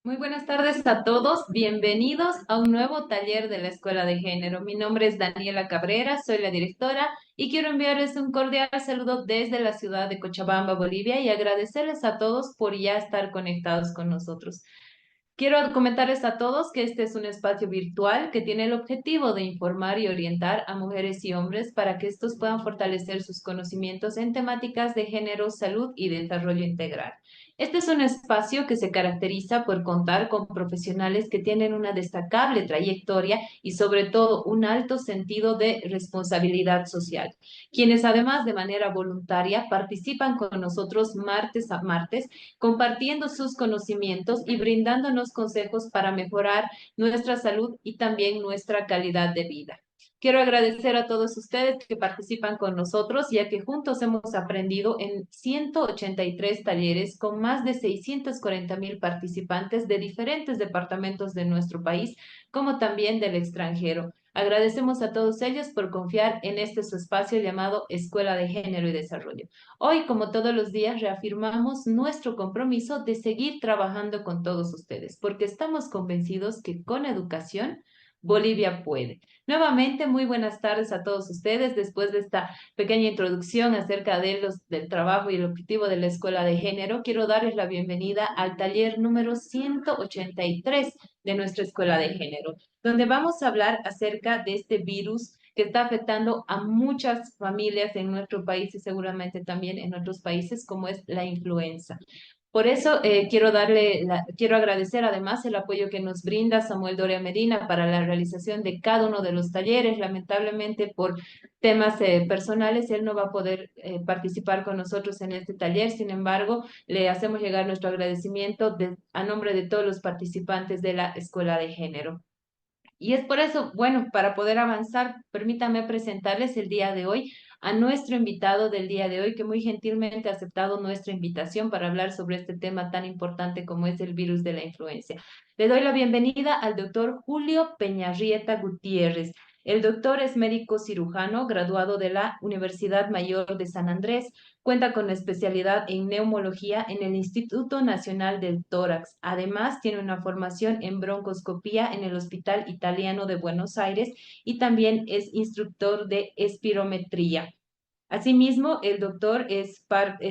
Muy buenas tardes a todos, bienvenidos a un nuevo taller de la Escuela de Género. Mi nombre es Daniela Cabrera, soy la directora y quiero enviarles un cordial saludo desde la ciudad de Cochabamba, Bolivia, y agradecerles a todos por ya estar conectados con nosotros. Quiero comentarles a todos que este es un espacio virtual que tiene el objetivo de informar y orientar a mujeres y hombres para que estos puedan fortalecer sus conocimientos en temáticas de género, salud y desarrollo integral. Este es un espacio que se caracteriza por contar con profesionales que tienen una destacable trayectoria y sobre todo un alto sentido de responsabilidad social, quienes además de manera voluntaria participan con nosotros martes a martes compartiendo sus conocimientos y brindándonos consejos para mejorar nuestra salud y también nuestra calidad de vida. Quiero agradecer a todos ustedes que participan con nosotros, ya que juntos hemos aprendido en 183 talleres con más de 640.000 participantes de diferentes departamentos de nuestro país, como también del extranjero. Agradecemos a todos ellos por confiar en este su espacio llamado Escuela de Género y Desarrollo. Hoy, como todos los días, reafirmamos nuestro compromiso de seguir trabajando con todos ustedes, porque estamos convencidos que con educación Bolivia puede. Nuevamente, muy buenas tardes a todos ustedes. Después de esta pequeña introducción acerca de del trabajo y el objetivo de la Escuela de Género, quiero darles la bienvenida al taller número 183 de nuestra Escuela de Género, donde vamos a hablar acerca de este virus que está afectando a muchas familias en nuestro país y seguramente también en otros países, como es la influenza. Por eso quiero agradecer además el apoyo que nos brinda Samuel Doria Medina para la realización de cada uno de los talleres. Lamentablemente por temas personales, él no va a poder participar con nosotros en este taller. Sin embargo, le hacemos llegar nuestro agradecimiento a nombre de todos los participantes de la Escuela de Género. Y es por eso, bueno, para poder avanzar, permítanme presentarles el día de hoy a nuestro invitado del día de hoy, que muy gentilmente ha aceptado nuestra invitación para hablar sobre este tema tan importante como es el virus de la influencia. Le doy la bienvenida al doctor Julio Peñarrieta Gutiérrez. El doctor es médico cirujano, graduado de la Universidad Mayor de San Andrés. Cuenta con especialidad en neumología en el Instituto Nacional del Tórax. Además, tiene una formación en broncoscopía en el Hospital Italiano de Buenos Aires y también es instructor de espirometría. Asimismo, el doctor es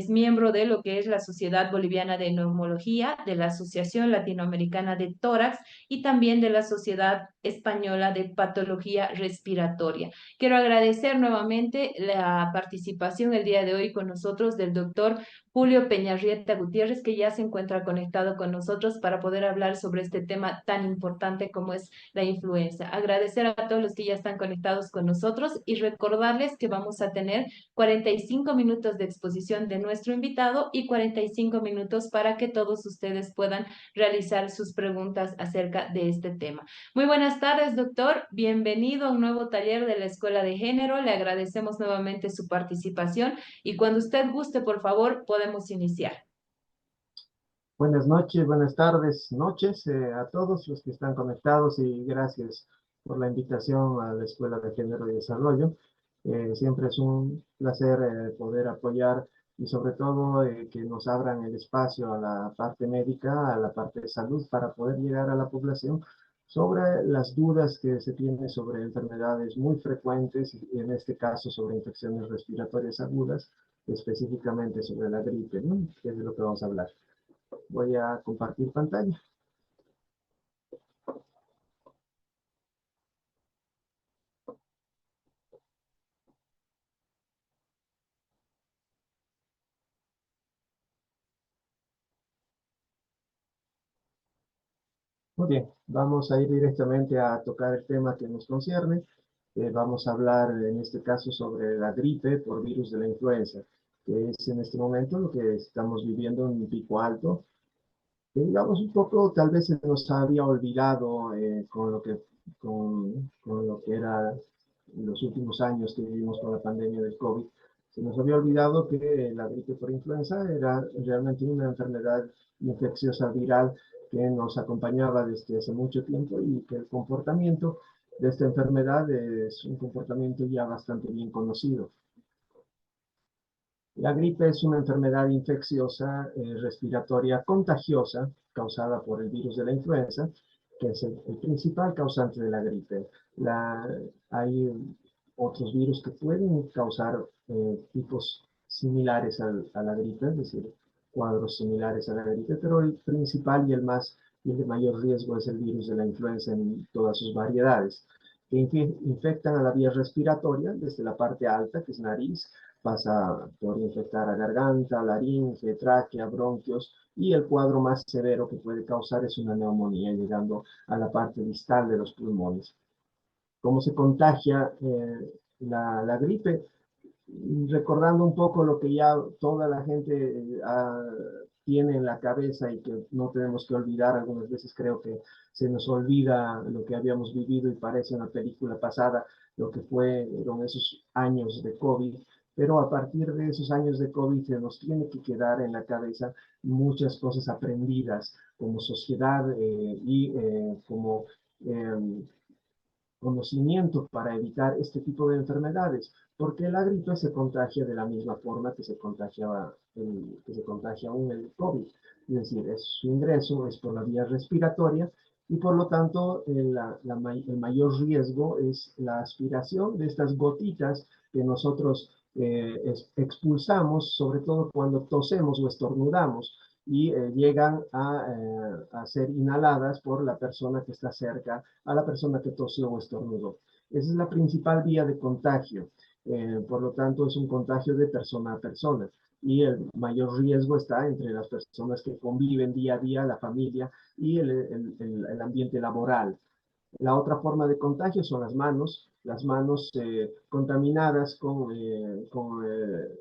miembro de lo que es la Sociedad Boliviana de Neumología, de la Asociación Latinoamericana de Tórax y también de la Sociedad Española de Patología Respiratoria. Quiero agradecer nuevamente la participación el día de hoy con nosotros del doctor Julio Peñarrieta Gutiérrez, que ya se encuentra conectado con nosotros para poder hablar sobre este tema tan importante como es la influenza. Agradecer a todos los que ya están conectados con nosotros y recordarles que vamos a tener 45 minutos de exposición de nuestro invitado y 45 minutos para que todos ustedes puedan realizar sus preguntas acerca de este tema. Muy buenas tardes, doctor. Bienvenido a un nuevo taller de la Escuela de Género. Le agradecemos nuevamente su participación y cuando usted guste, por favor, podemos iniciar. Buenas noches, buenas tardes, noches a todos los que están conectados y gracias por la invitación a la Escuela de Género y Desarrollo. Siempre es un placer poder apoyar y sobre todo que nos abran el espacio a la parte médica, a la parte de salud para poder llegar a la población sobre las dudas que se tienen sobre enfermedades muy frecuentes y en este caso sobre infecciones respiratorias agudas, específicamente sobre la gripe, ¿no? Que es de lo que vamos a hablar. Voy a compartir pantalla. Muy bien, vamos a ir directamente a tocar el tema que nos concierne. Vamos a hablar en este caso sobre la gripe por virus de la influenza, que es en este momento lo que estamos viviendo en un pico alto. Que digamos un poco, tal vez se nos había olvidado con lo que era los últimos años que vivimos con la pandemia del COVID. Se nos había olvidado que la gripe por influenza era realmente una enfermedad infecciosa viral que nos acompañaba desde hace mucho tiempo y que el comportamiento de esta enfermedad es un comportamiento ya bastante bien conocido. La gripe es una enfermedad infecciosa respiratoria contagiosa causada por el virus de la influenza, que es el principal causante de la gripe. Hay otros virus que pueden causar tipos similares a la gripe, es decir, cuadros similares a la gripe, pero el principal y el de mayor riesgo es el virus de la influenza en todas sus variedades, que infectan a la vía respiratoria desde la parte alta, que es nariz, pasa por infectar a garganta, laringe, tráquea, bronquios, y el cuadro más severo que puede causar es una neumonía, llegando a la parte distal de los pulmones. ¿Cómo se contagia la gripe? Recordando un poco lo que ya toda la gente tiene en la cabeza y que no tenemos que olvidar, algunas veces creo que se nos olvida lo que habíamos vivido y parece una película pasada, lo que fueron esos años de COVID, pero a partir de esos años de COVID se nos tiene que quedar en la cabeza muchas cosas aprendidas como sociedad como eh, conocimiento para evitar este tipo de enfermedades, porque la gripe se contagia de la misma forma que se contagia aún el COVID, es decir, su ingreso es por la vía respiratoria y por lo tanto el mayor riesgo es la aspiración de estas gotitas que nosotros expulsamos, sobre todo cuando tosemos o estornudamos y llegan a ser inhaladas por la persona que está cerca a la persona que tosió o estornudó. Esa es la principal vía de contagio. Por lo tanto, es un contagio de persona a persona. Y el mayor riesgo está entre las personas que conviven día a día, la familia y el ambiente laboral. La otra forma de contagio son las manos contaminadas con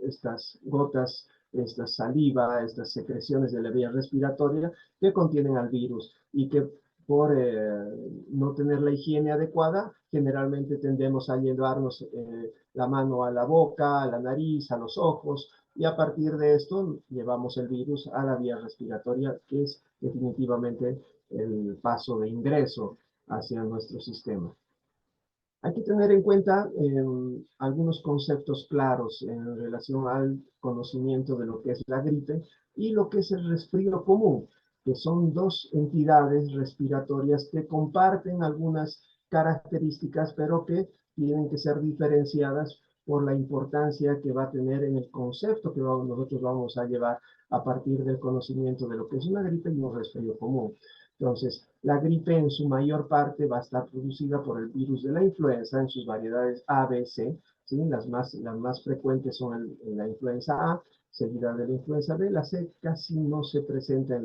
estas gotas, esta saliva, estas secreciones de la vía respiratoria que contienen al virus y que por no tener la higiene adecuada, generalmente tendemos a llevarnos la mano a la boca, a la nariz, a los ojos, y a partir de esto llevamos el virus a la vía respiratoria, que es definitivamente el paso de ingreso hacia nuestro sistema. Hay que tener en cuenta algunos conceptos claros en relación al conocimiento de lo que es la gripe y lo que es el resfrío común, que son dos entidades respiratorias que comparten algunas características, pero que tienen que ser diferenciadas por la importancia que va a tener en el concepto que nosotros vamos a llevar a partir del conocimiento de lo que es una gripe y un resfrío común. Entonces, la gripe en su mayor parte va a estar producida por el virus de la influenza en sus variedades A, B, C. ¿Sí? Las más frecuentes son la influenza A, seguida de la influenza B. La C casi no se presenta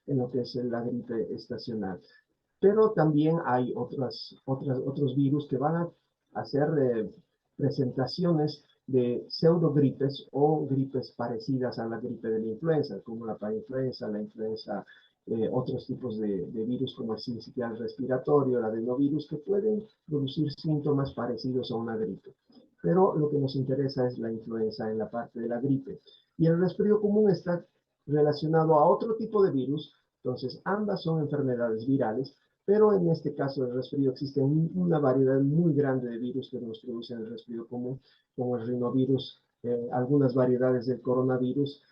en lo que es la gripe estacional. Pero también hay otros virus que van a hacer presentaciones de pseudogripes o gripes parecidas a la gripe de la influenza, como la parainfluenza, la influenza, otros tipos de virus como el sincicial respiratorio, el adenovirus, que pueden producir síntomas parecidos a una gripe. Pero lo que nos interesa es la influenza en la parte de la gripe. Y el resfrío común está relacionado a otro tipo de virus, entonces ambas son enfermedades virales, pero en este caso del resfrío existe una variedad muy grande de virus que nos producen el resfrío común, como el rinovirus, algunas variedades del coronavirus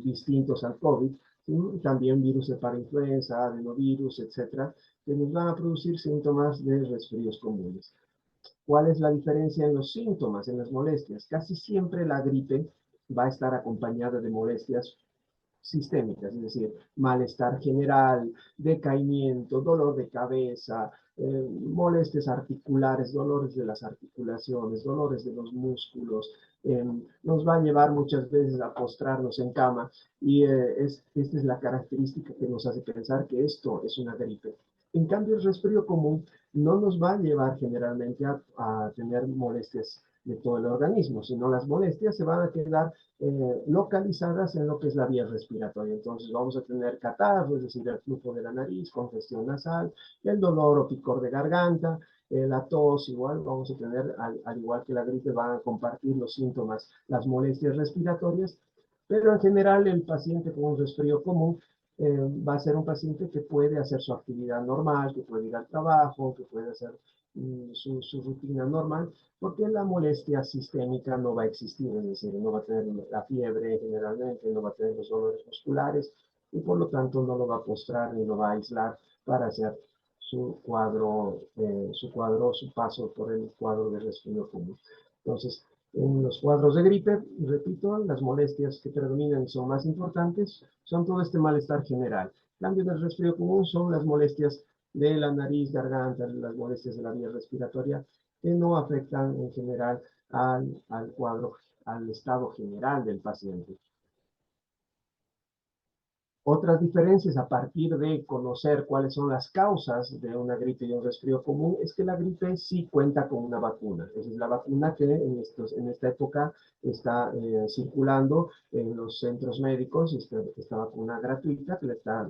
distintos al COVID, ¿sí? También virus de parainfluenza, adenovirus, etcétera, que nos van a producir síntomas de resfríos comunes. ¿Cuál es la diferencia en los síntomas, en las molestias? Casi siempre la gripe va a estar acompañada de molestias sistémicas, es decir, malestar general, decaimiento, dolor de cabeza, molestias articulares, dolores de las articulaciones, dolores de los músculos. Nos va a llevar muchas veces a postrarnos en cama y esta es la característica que nos hace pensar que esto es una gripe. En cambio, el resfrío común no nos va a llevar generalmente a tener molestias de todo el organismo, sino las molestias se van a quedar localizadas en lo que es la vía respiratoria. Entonces vamos a tener catarro, es decir, el flujo de la nariz, congestión nasal, el dolor o picor de garganta, la tos, igual vamos a tener, al igual que la gripe, van a compartir los síntomas, las molestias respiratorias, pero en general el paciente con un resfrío común va a ser un paciente que puede hacer su actividad normal, que puede ir al trabajo, que puede hacer su rutina normal, porque la molestia sistémica no va a existir, es decir, no va a tener la fiebre generalmente, no va a tener los dolores musculares, y por lo tanto no lo va a postrar ni lo va a aislar para hacer su paso por el cuadro de resfrío común. Entonces, en los cuadros de gripe, repito, las molestias que predominan y son más importantes son todo este malestar general. En cambio, del resfrío común son las molestias de la nariz, garganta, las molestias de la vía respiratoria, que no afectan en general al cuadro, al estado general del paciente. Otras diferencias a partir de conocer cuáles son las causas de una gripe y un resfrío común es que la gripe sí cuenta con una vacuna. Esa es la vacuna que en esta época está circulando en los centros médicos, esta vacuna gratuita que le está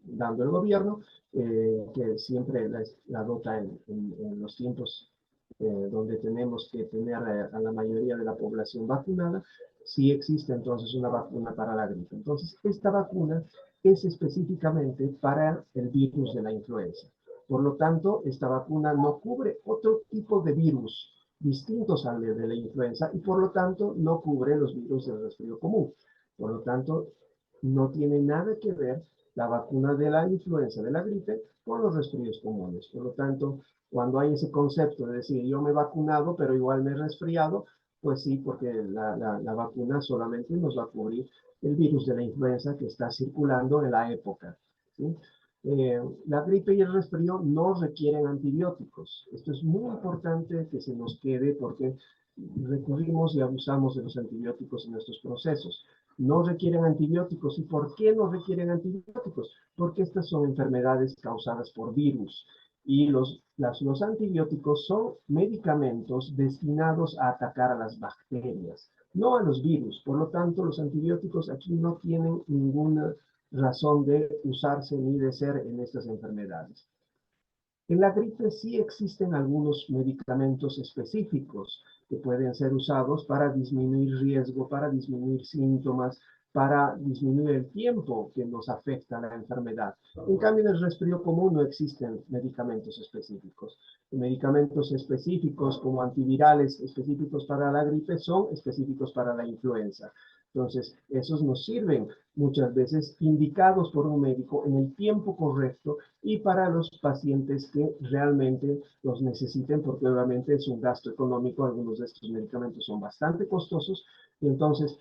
dando el gobierno, que siempre la dota en los tiempos donde tenemos que tener a la mayoría de la población vacunada. Sí existe entonces una vacuna para la gripe. Entonces, esta vacuna es específicamente para el virus de la influenza. Por lo tanto, esta vacuna no cubre otro tipo de virus distintos al de la influenza y por lo tanto no cubre los virus del resfrío común. Por lo tanto, no tiene nada que ver la vacuna de la influenza, de la gripe, con los resfríos comunes. Por lo tanto, cuando hay ese concepto de decir yo me he vacunado, pero igual me he resfriado, pues sí, porque la vacuna solamente nos va a cubrir el virus de la influenza que está circulando en la época, ¿sí? La gripe y el resfrío no requieren antibióticos. Esto es muy importante que se nos quede porque recurrimos y abusamos de los antibióticos en estos procesos. No requieren antibióticos. ¿Y por qué no requieren antibióticos? Porque estas son enfermedades causadas por virus. Y los antibióticos son medicamentos destinados a atacar a las bacterias, no a los virus. Por lo tanto, los antibióticos aquí no tienen ninguna razón de usarse ni de ser en estas enfermedades. En la gripe sí existen algunos medicamentos específicos que pueden ser usados para disminuir riesgo, para disminuir síntomas, para disminuir el tiempo que nos afecta la enfermedad. En cambio, en el resfrío común no existen medicamentos específicos. Medicamentos específicos como antivirales específicos para la gripe son específicos para la influenza. Entonces, esos nos sirven muchas veces indicados por un médico en el tiempo correcto y para los pacientes que realmente los necesiten, porque obviamente es un gasto económico. Algunos de estos medicamentos son bastante costosos y entonces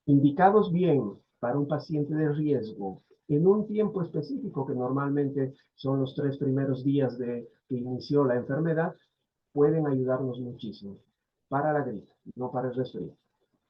indicados bien para un paciente de riesgo en un tiempo específico, que normalmente son los 3 primeros días de que inició la enfermedad, pueden ayudarnos muchísimo para la gripe, no para el resfrío.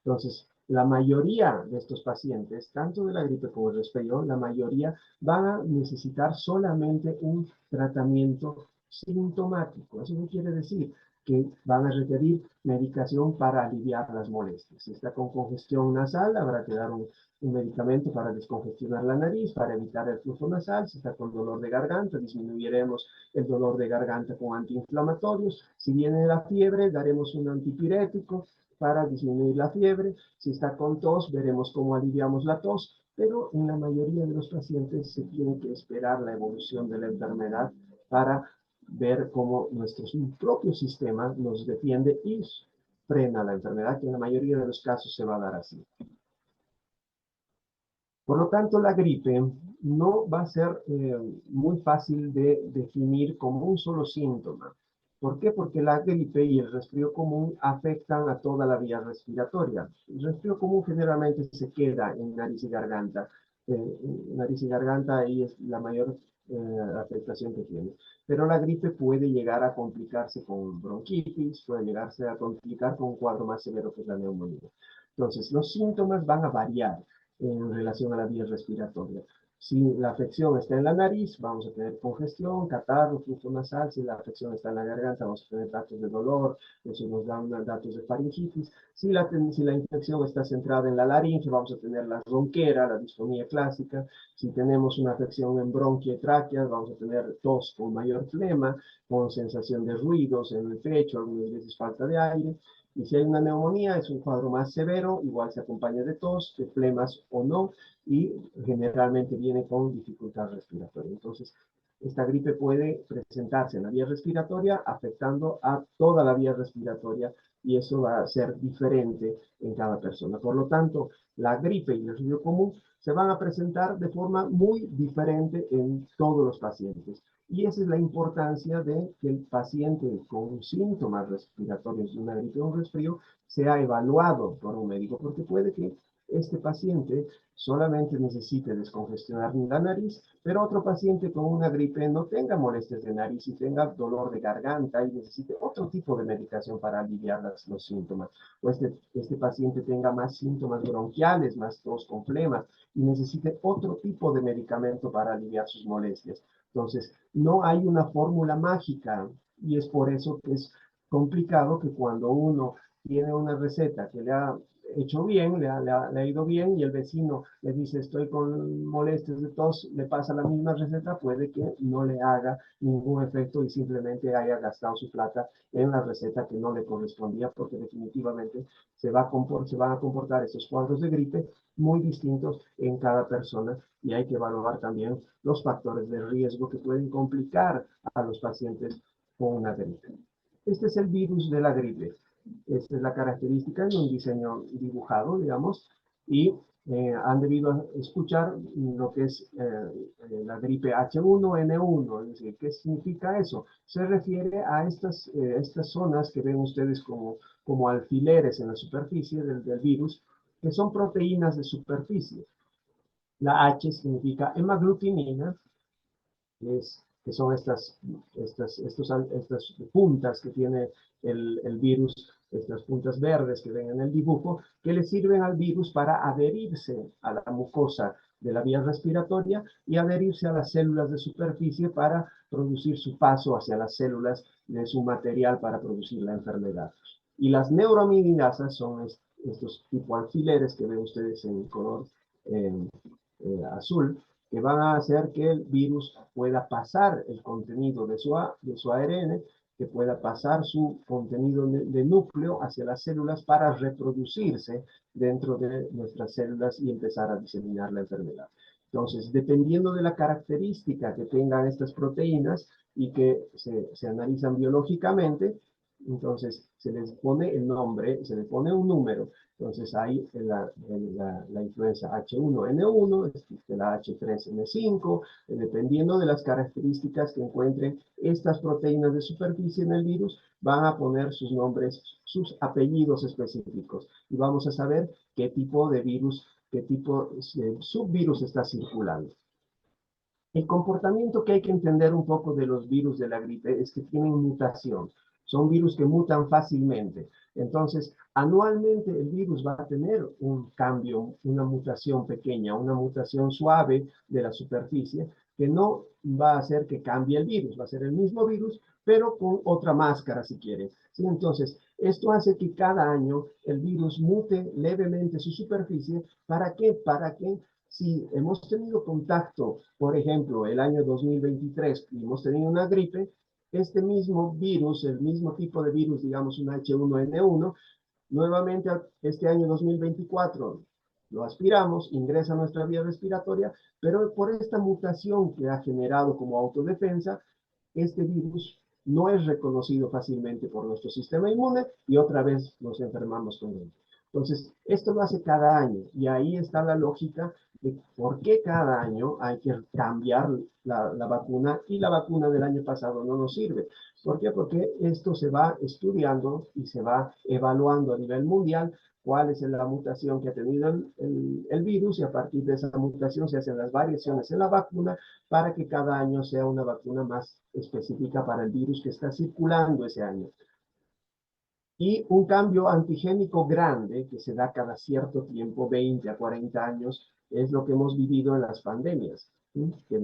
Entonces, la mayoría de estos pacientes, tanto de la gripe como el resfrío, la mayoría van a necesitar solamente un tratamiento sintomático. Eso no quiere decir que van a requerir medicación para aliviar las molestias. Si está con congestión nasal, habrá que dar un medicamento para descongestionar la nariz, para evitar el flujo nasal. Si está con dolor de garganta, disminuiremos el dolor de garganta con antiinflamatorios. Si viene la fiebre, daremos un antipirético para disminuir la fiebre. Si está con tos, veremos cómo aliviamos la tos, pero en la mayoría de los pacientes se tiene que esperar la evolución de la enfermedad para ver cómo nuestro propio sistema nos defiende y frena la enfermedad, que en la mayoría de los casos se va a dar así. Por lo tanto, la gripe no va a ser muy fácil de definir como un solo síntoma. ¿Por qué? Porque la gripe y el resfrío común afectan a toda la vía respiratoria. El resfrío común generalmente se queda en nariz y garganta. Nariz y garganta ahí es la mayor afectación que tiene. Pero la gripe puede llegar a complicarse con bronquitis, puede llegarse a complicar con un cuadro más severo que es la neumonía. Entonces, los síntomas van a variar en relación a la vía respiratoria. Si la afección está en la nariz, vamos a tener congestión, catarro, flujo nasal. Si la afección está en la garganta, vamos a tener datos de dolor, eso nos da datos de faringitis. Si la infección está centrada en la laringe, vamos a tener la ronquera, la disfonía clásica. Si tenemos una afección en bronquia y tráqueas, vamos a tener tos con mayor flema, con sensación de ruidos en el pecho, algunas veces falta de aire. Y si hay una neumonía, es un cuadro más severo, igual se acompaña de tos, de flemas o no, y generalmente viene con dificultad respiratoria. Entonces, esta gripe puede presentarse en la vía respiratoria, afectando a toda la vía respiratoria, y eso va a ser diferente en cada persona. Por lo tanto, la gripe y el resfriado común se van a presentar de forma muy diferente en todos los pacientes. Y esa es la importancia de que el paciente con síntomas respiratorios de una gripe o un resfrío sea evaluado por un médico, porque puede que este paciente solamente necesite descongestionar la nariz, pero otro paciente con una gripe no tenga molestias de nariz y tenga dolor de garganta y necesite otro tipo de medicación para aliviar los síntomas. O este paciente tenga más síntomas bronquiales, más tos con flemas y necesite otro tipo de medicamento para aliviar sus molestias. Entonces, no hay una fórmula mágica y es por eso que es complicado que cuando uno tiene una receta que le ha hecho bien, le ha ido bien y el vecino le dice estoy con molestias de tos, le pasa la misma receta, puede que no le haga ningún efecto y simplemente haya gastado su plata en la receta que no le correspondía porque definitivamente se van a comportar estos cuadros de gripe muy distintos en cada persona y hay que evaluar también los factores de riesgo que pueden complicar a los pacientes con una gripe. Este es el virus de la gripe. Esta es la característica en un diseño dibujado, digamos, y han debido escuchar lo que es la gripe H1N1, es decir, ¿qué significa eso? Se refiere a estas zonas que ven ustedes como alfileres en la superficie del virus, que son proteínas de superficie. La H significa hemaglutinina, que son estas puntas que tiene el virus, estas puntas verdes que ven en el dibujo, que le sirven al virus para adherirse a la mucosa de la vía respiratoria y adherirse a las células de superficie para producir su paso hacia las células de su material para producir la enfermedad. Y las neuroaminidasas son estos tipo alfileres que ven ustedes en color eh, azul, que van a hacer que el virus pueda pasar el contenido de su ARN, que pueda pasar su contenido de núcleo hacia las células para reproducirse dentro de nuestras células y empezar a diseminar la enfermedad. Entonces, dependiendo de la característica que tengan estas proteínas y que se analizan biológicamente, entonces se les pone el nombre, se le pone un número. Entonces hay la influenza H1N1, existe la H3N5, dependiendo de las características que encuentren estas proteínas de superficie en el virus, van a poner sus nombres, sus apellidos específicos. Y vamos a saber qué tipo de virus, qué tipo de subvirus está circulando. El comportamiento que hay que entender un poco de los virus de la gripe es que tienen mutación. Son virus que mutan fácilmente. Entonces, anualmente el virus va a tener un cambio, una mutación pequeña, una mutación suave de la superficie, que no va a hacer que cambie el virus. Va a ser el mismo virus, pero con otra máscara, si quieren. ¿Sí? Entonces, esto hace que cada año el virus mute levemente su superficie. ¿Para qué? Para que si hemos tenido contacto, por ejemplo, el año 2023, y hemos tenido una gripe, este mismo virus, el mismo tipo de virus, digamos un H1N1, nuevamente este año 2024 lo aspiramos, ingresa a nuestra vía respiratoria, pero por esta mutación que ha generado como autodefensa, este virus no es reconocido fácilmente por nuestro sistema inmune y otra vez nos enfermamos con él. Entonces, esto lo hace cada año y ahí está la lógica de por qué cada año hay que cambiar la vacuna y la vacuna del año pasado no nos sirve. ¿Por qué? Porque esto se va estudiando y se va evaluando a nivel mundial cuál es la mutación que ha tenido el virus y a partir de esa mutación se hacen las variaciones en la vacuna para que cada año sea una vacuna más específica para el virus que está circulando ese año. Y un cambio antigénico grande que se da cada cierto tiempo, 20 a 40 años, es lo que hemos vivido en las pandemias. ¿Sí? Que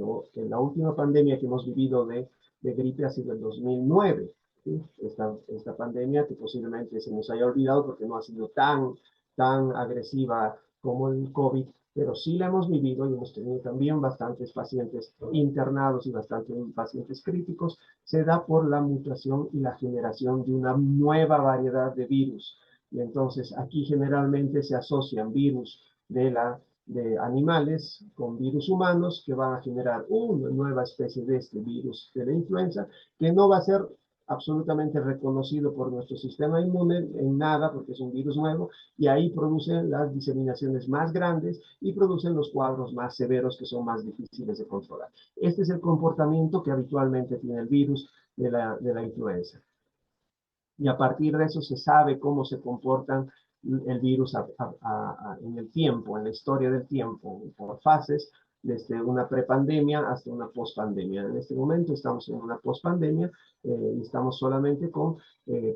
la última pandemia que hemos vivido de gripe ha sido el 2009. ¿Sí? Esta pandemia que posiblemente se nos haya olvidado porque no ha sido tan agresiva como el COVID, pero sí la hemos vivido y hemos tenido también bastantes pacientes internados y bastantes pacientes críticos, se da por la mutación y la generación de una nueva variedad de virus. Y entonces aquí generalmente se asocian virus de animales con virus humanos que van a generar una nueva especie de este virus de la influenza que no va a ser absolutamente reconocido por nuestro sistema inmune en nada porque es un virus nuevo y ahí producen las diseminaciones más grandes y producen los cuadros más severos que son más difíciles de controlar. Este es el comportamiento que habitualmente tiene el virus de la influenza. Y a partir de eso se sabe cómo se comportan el virus en el tiempo, en la historia del tiempo, por fases, desde una prepandemia hasta una pospandemia. En este momento estamos en una pospandemia y estamos solamente con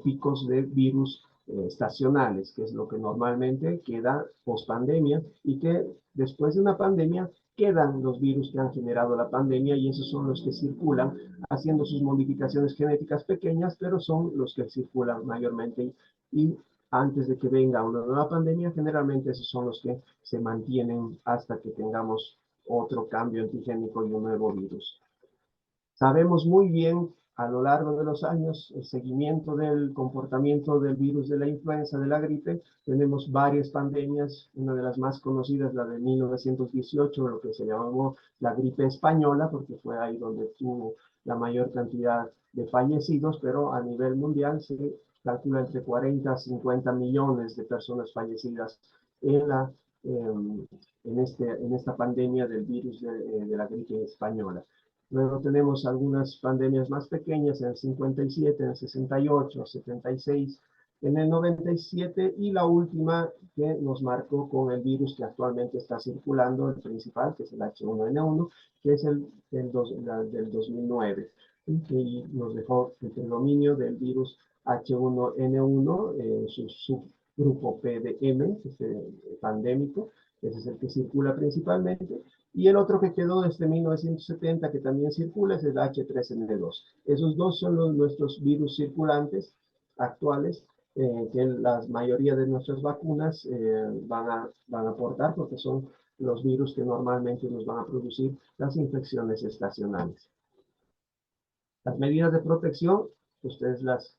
picos de virus estacionales, que es lo que normalmente queda pospandemia y que después de una pandemia quedan los virus que han generado la pandemia y esos son los que circulan haciendo sus modificaciones genéticas pequeñas, pero son los que circulan mayormente y antes de que venga una nueva pandemia, generalmente esos son los que se mantienen hasta que tengamos otro cambio antigénico y un nuevo virus. Sabemos muy bien a lo largo de los años el seguimiento del comportamiento del virus de la influenza, de la gripe. Tenemos varias pandemias, una de las más conocidas, la de 1918, lo que se llamó la gripe española, porque fue ahí donde tuvo la mayor cantidad de fallecidos, pero a nivel mundial se calcula entre 40 a 50 millones de personas fallecidas en, en esta pandemia del virus de la gripe española. Luego tenemos algunas pandemias más pequeñas en el 57, en el 68, 76, en el 97 y la última que nos marcó con el virus que actualmente está circulando, el principal, que es el H1N1, que es del 2009, y nos dejó el predominio del virus H1N1, su subgrupo PDM, que es pandémico, ese es el que circula principalmente, y el otro que quedó desde 1970, que también circula, es el H3N2. Esos dos son nuestros virus circulantes actuales que la mayoría de nuestras vacunas van a aportar porque son los virus que normalmente nos van a producir las infecciones estacionales. Las medidas de protección, ustedes las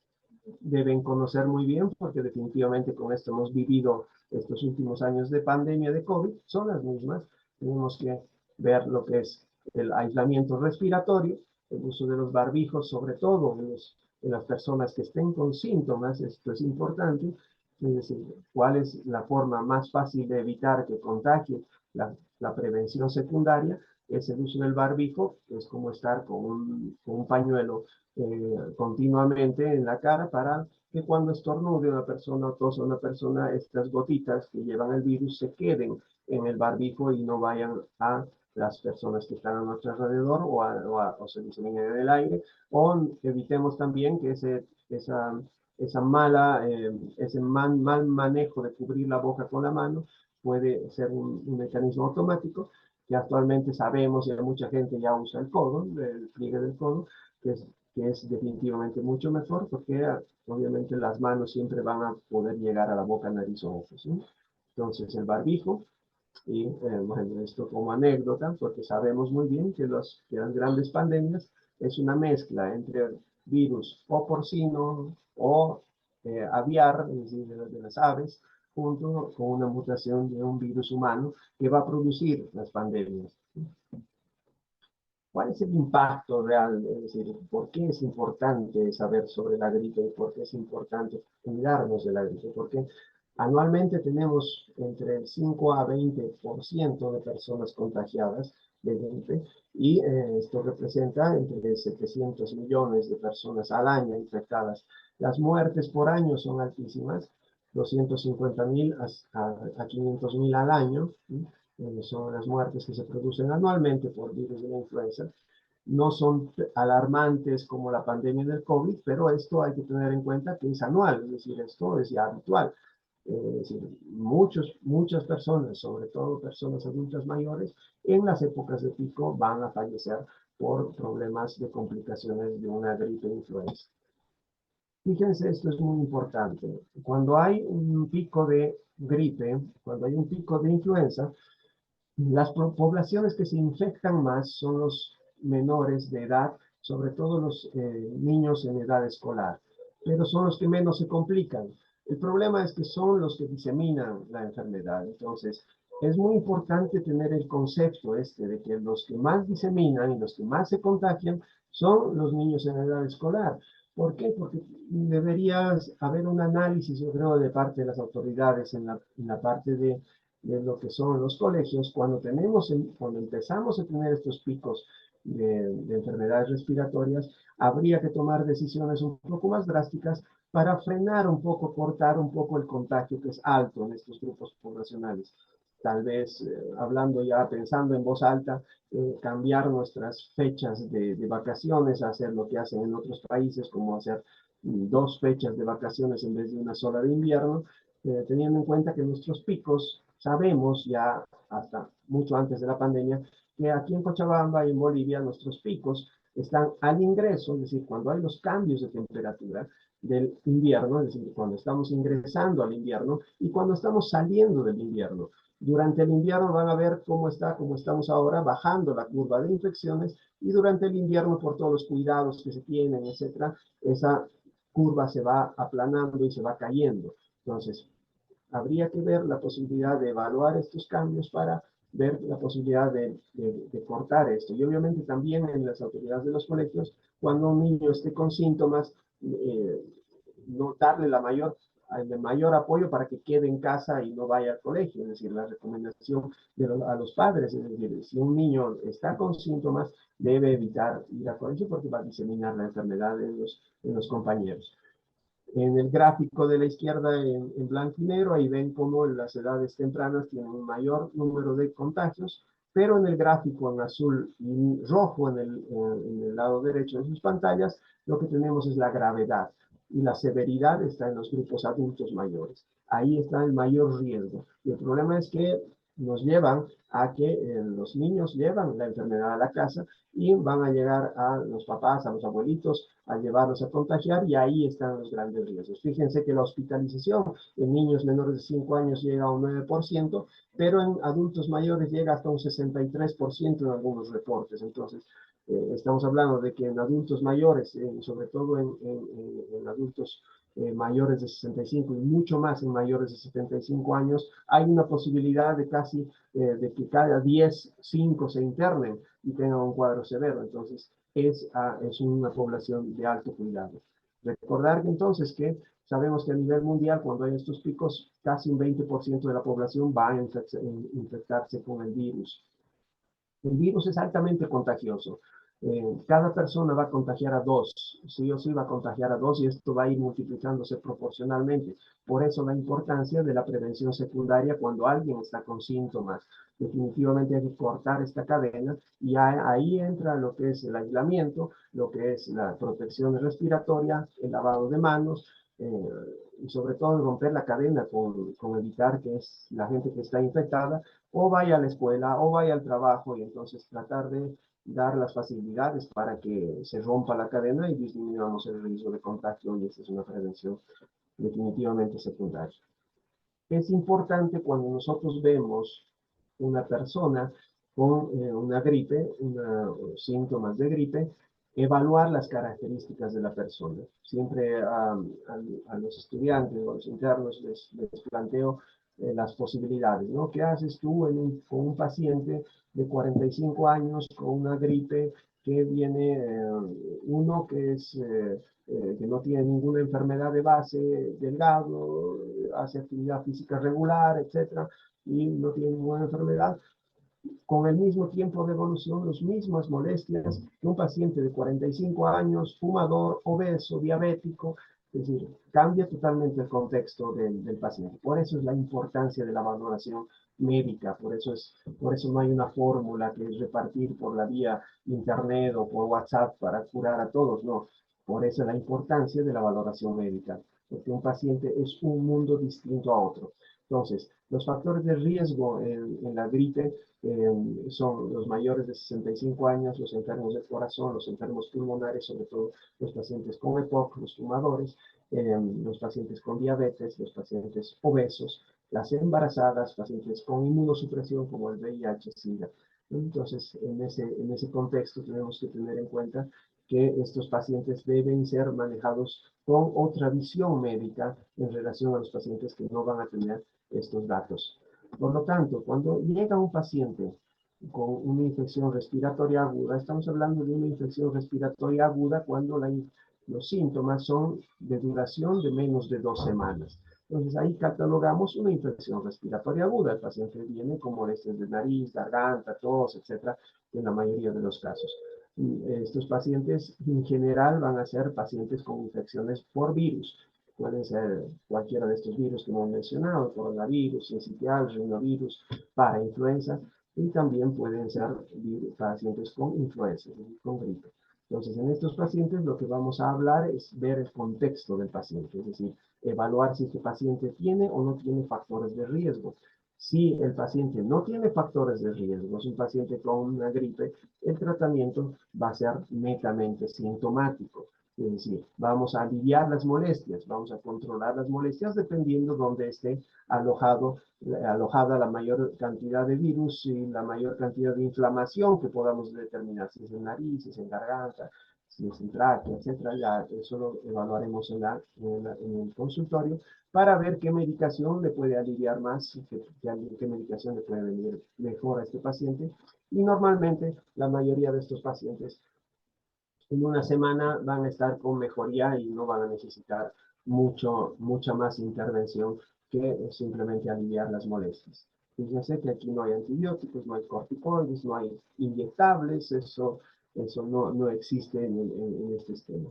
deben conocer muy bien porque definitivamente con esto hemos vivido estos últimos años de pandemia de COVID, son las mismas. Tenemos que ver lo que es el aislamiento respiratorio, el uso de los barbijos, sobre todo en las personas que estén con síntomas, esto es importante, es decir, cuál es la forma más fácil de evitar que contagie la prevención secundaria, es el uso del barbijo, que es como estar con un pañuelo continuamente en la cara para que cuando estornude una persona o tosa una persona, estas gotitas que llevan el virus se queden en el barbijo y no vayan a las personas que están a nuestro alrededor o se diseminen en el aire, o evitemos también que ese mal manejo de cubrir la boca con la mano puede ser un mecanismo automático que actualmente sabemos y mucha gente ya usa el codo, el pliegue del codo, que es definitivamente mucho mejor porque obviamente las manos siempre van a poder llegar a la boca, nariz o ojos, ¿sí? Entonces el barbijo, y bueno, esto como anécdota, porque sabemos muy bien que las grandes pandemias es una mezcla entre virus o porcino o aviar, es decir, de las aves, junto con una mutación de un virus humano que va a producir las pandemias. ¿Cuál es el impacto real? Es decir, ¿por qué es importante saber sobre la gripe y por qué es importante cuidarnos de la gripe? Porque anualmente tenemos entre el 5 a 20% de personas contagiadas de gripe y esto representa entre 700 millones de personas al año infectadas. Las muertes por año son altísimas, 250.000 a 500.000 al año. ¿Sí? Son las muertes que se producen anualmente por virus de la influenza. No son alarmantes como la pandemia del COVID, pero esto hay que tener en cuenta que es anual, es decir, esto es ya habitual. Es decir, muchas personas, sobre todo personas adultas mayores, en las épocas de pico van a fallecer por problemas de complicaciones de una gripe influenza. Fíjense, esto es muy importante. Cuando hay un pico de gripe, cuando hay un pico de influenza, Las poblaciones que se infectan más son los menores de edad, sobre todo los niños en edad escolar, pero son los que menos se complican. El problema es que son los que diseminan la enfermedad. Entonces, es muy importante tener el concepto este de que los que más diseminan y los que más se contagian son los niños en edad escolar. ¿Por qué? Porque debería haber un análisis, yo creo, de parte de las autoridades en la parte de lo que son los colegios, cuando empezamos a tener estos picos de enfermedades respiratorias, habría que tomar decisiones un poco más drásticas para frenar un poco, cortar un poco el contagio que es alto en estos grupos poblacionales. Tal vez, hablando ya, pensando en voz alta, cambiar nuestras fechas de vacaciones, hacer lo que hacen en otros países, como hacer dos fechas de vacaciones en vez de una sola de invierno, teniendo en cuenta que nuestros picos, sabemos ya hasta mucho antes de la pandemia, que aquí en Cochabamba y en Bolivia nuestros picos están al ingreso, es decir, cuando hay los cambios de temperatura del invierno, es decir, cuando estamos ingresando al invierno y cuando estamos saliendo del invierno. Durante el invierno van a ver cómo está, como estamos ahora, bajando la curva de infecciones y durante el invierno, por todos los cuidados que se tienen, etcétera, esa curva se va aplanando y se va cayendo. Entonces, habría que ver la posibilidad de evaluar estos cambios para ver la posibilidad de cortar esto. Y obviamente también en las autoridades de los colegios, cuando un niño esté con síntomas, eh, no darle el mayor apoyo para que quede en casa y no vaya al colegio. Es decir, la recomendación a los padres, es decir, si un niño está con síntomas, debe evitar ir al colegio porque va a diseminar la enfermedad en los compañeros. En el gráfico de la izquierda en blanco y negro, ahí ven cómo las edades tempranas tienen un mayor número de contagios, pero en el gráfico en azul y rojo en el lado derecho de sus pantallas, lo que tenemos es la gravedad y la severidad está en los grupos adultos mayores. Ahí está el mayor riesgo. Y el problema es que nos llevan a que los niños llevan la enfermedad a la casa y van a llegar a los papás, a los abuelitos, a llevarlos a contagiar y ahí están los grandes riesgos. Fíjense que la hospitalización en niños menores de 5 años llega a un 9%, pero en adultos mayores llega hasta un 63% en algunos reportes. Entonces, estamos hablando de que en adultos mayores, sobre todo en adultos mayores de 65 y mucho más en mayores de 75 años, hay una posibilidad de casi de que cada 10, 5 se internen y tengan un cuadro severo. Entonces, es una población de alto cuidado. Recordar que entonces que sabemos que a nivel mundial, cuando hay estos picos, casi un 20% de la población va a infectarse con el virus. El virus es altamente contagioso. Cada persona va a contagiar a dos, sí o sí va a contagiar a dos y esto va a ir multiplicándose proporcionalmente. Por eso la importancia de la prevención secundaria cuando alguien está con síntomas. Definitivamente hay que cortar esta cadena y ahí entra lo que es el aislamiento, lo que es la protección respiratoria, el lavado de manos, y sobre todo romper la cadena con evitar que es la gente que está infectada o vaya a la escuela o vaya al trabajo y entonces tratar de dar las facilidades para que se rompa la cadena y disminuyamos el riesgo de contagio y esa es una prevención definitivamente secundaria. Es importante cuando nosotros vemos una persona con una gripe, síntomas de gripe, evaluar las características de la persona. Siempre a los estudiantes o a los internos les planteo las posibilidades, ¿no? ¿Qué haces tú con un paciente de 45 años con una gripe que viene, uno que que no tiene ninguna enfermedad de base, delgado, hace actividad física regular, etcétera, y no tiene ninguna enfermedad, con el mismo tiempo de evolución, las mismas molestias que un paciente de 45 años, fumador, obeso, diabético? Es decir, cambia totalmente el contexto del paciente. Por eso es la importancia de la valoración médica, por eso no hay una fórmula que es repartir por la vía internet o por WhatsApp para curar a todos, no. Por eso la importancia de la valoración médica, porque un paciente es un mundo distinto a otro. Entonces, los factores de riesgo en la gripe son los mayores de 65 años, los enfermos del corazón, los enfermos pulmonares, sobre todo los pacientes con EPOC, los fumadores, los pacientes con diabetes, los pacientes obesos, las embarazadas, pacientes con inmunosupresión como el VIH-Sida. Entonces, en ese contexto tenemos que tener en cuenta que estos pacientes deben ser manejados con otra visión médica en relación a los pacientes que no van a tener estos datos. Por lo tanto, cuando llega un paciente con una infección respiratoria aguda, estamos hablando de una infección respiratoria aguda cuando los síntomas son de duración de menos de 2 semanas. Entonces ahí catalogamos una infección respiratoria aguda. El paciente viene con molestias de nariz, garganta, tos, etcétera, en la mayoría de los casos. Estos pacientes en general van a ser pacientes con infecciones por virus. Pueden ser cualquiera de estos virus que hemos mencionado, coronavirus, sincitial, rinovirus, parainfluenza, y también pueden ser pacientes con influenza, con gripe. Entonces, en estos pacientes lo que vamos a hablar es ver el contexto del paciente, es decir, evaluar si este paciente tiene o no tiene factores de riesgo. Si el paciente no tiene factores de riesgo, es un paciente con una gripe, el tratamiento va a ser netamente sintomático. Es decir, vamos a aliviar las molestias, vamos a controlar las molestias dependiendo de dónde esté alojada la mayor cantidad de virus y la mayor cantidad de inflamación que podamos determinar, si es en nariz, si es en garganta, si es en tráquea, etcétera. Ya eso lo evaluaremos en el consultorio para ver qué medicación le puede aliviar más, qué medicación le puede venir mejor a este paciente. Y normalmente la mayoría de estos pacientes en una semana van a estar con mejoría y no van a necesitar mucha más intervención que simplemente aliviar las molestias. Fíjense que aquí no hay antibióticos, no hay corticoides, no hay inyectables, eso no existe en este esquema.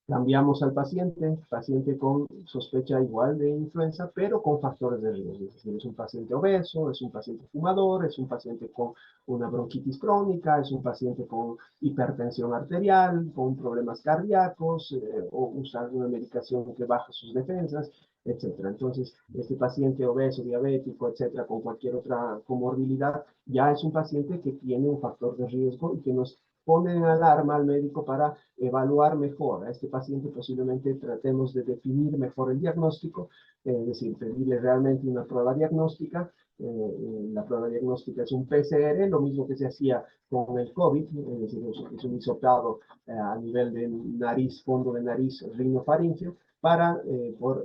Cambiamos al paciente con sospecha igual de influenza, pero con factores de riesgo. Es decir, es un paciente obeso, es un paciente fumador, es un paciente con una bronquitis crónica, es un paciente con hipertensión arterial, con problemas cardíacos, o usa alguna medicación que baja sus defensas, etcétera. Entonces, este paciente obeso, diabético, etcétera, con cualquier otra comorbilidad, ya es un paciente que tiene un factor de riesgo y que nos pone en alarma al médico para evaluar mejor a este paciente. Posiblemente tratemos de definir mejor el diagnóstico, es decir, pedirle realmente una prueba diagnóstica. La prueba diagnóstica es un PCR, lo mismo que se hacía con el COVID, es decir, es un hisopado a nivel de nariz, fondo de nariz, rinofaríngeo, para, por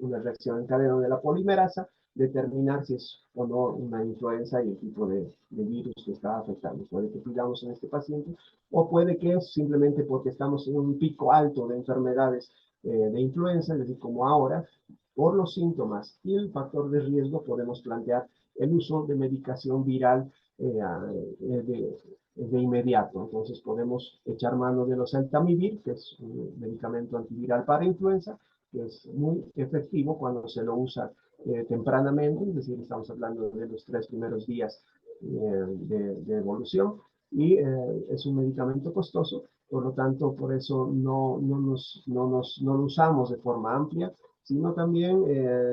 una reacción en cadena de la polimerasa, determinar si es o no una influenza y el tipo de virus que está afectando. Puede que pidamos en este paciente o puede que es simplemente porque estamos en un pico alto de enfermedades de influenza, es decir, como ahora, por los síntomas y el factor de riesgo podemos plantear el uso de medicación viral de inmediato. Entonces podemos echar mano de los oseltamivir, que es un medicamento antiviral para influenza, que es muy efectivo cuando se lo usa tempranamente, es decir, estamos hablando de los 3 primeros días de evolución, y es un medicamento costoso, por lo tanto, por eso no lo usamos de forma amplia, sino también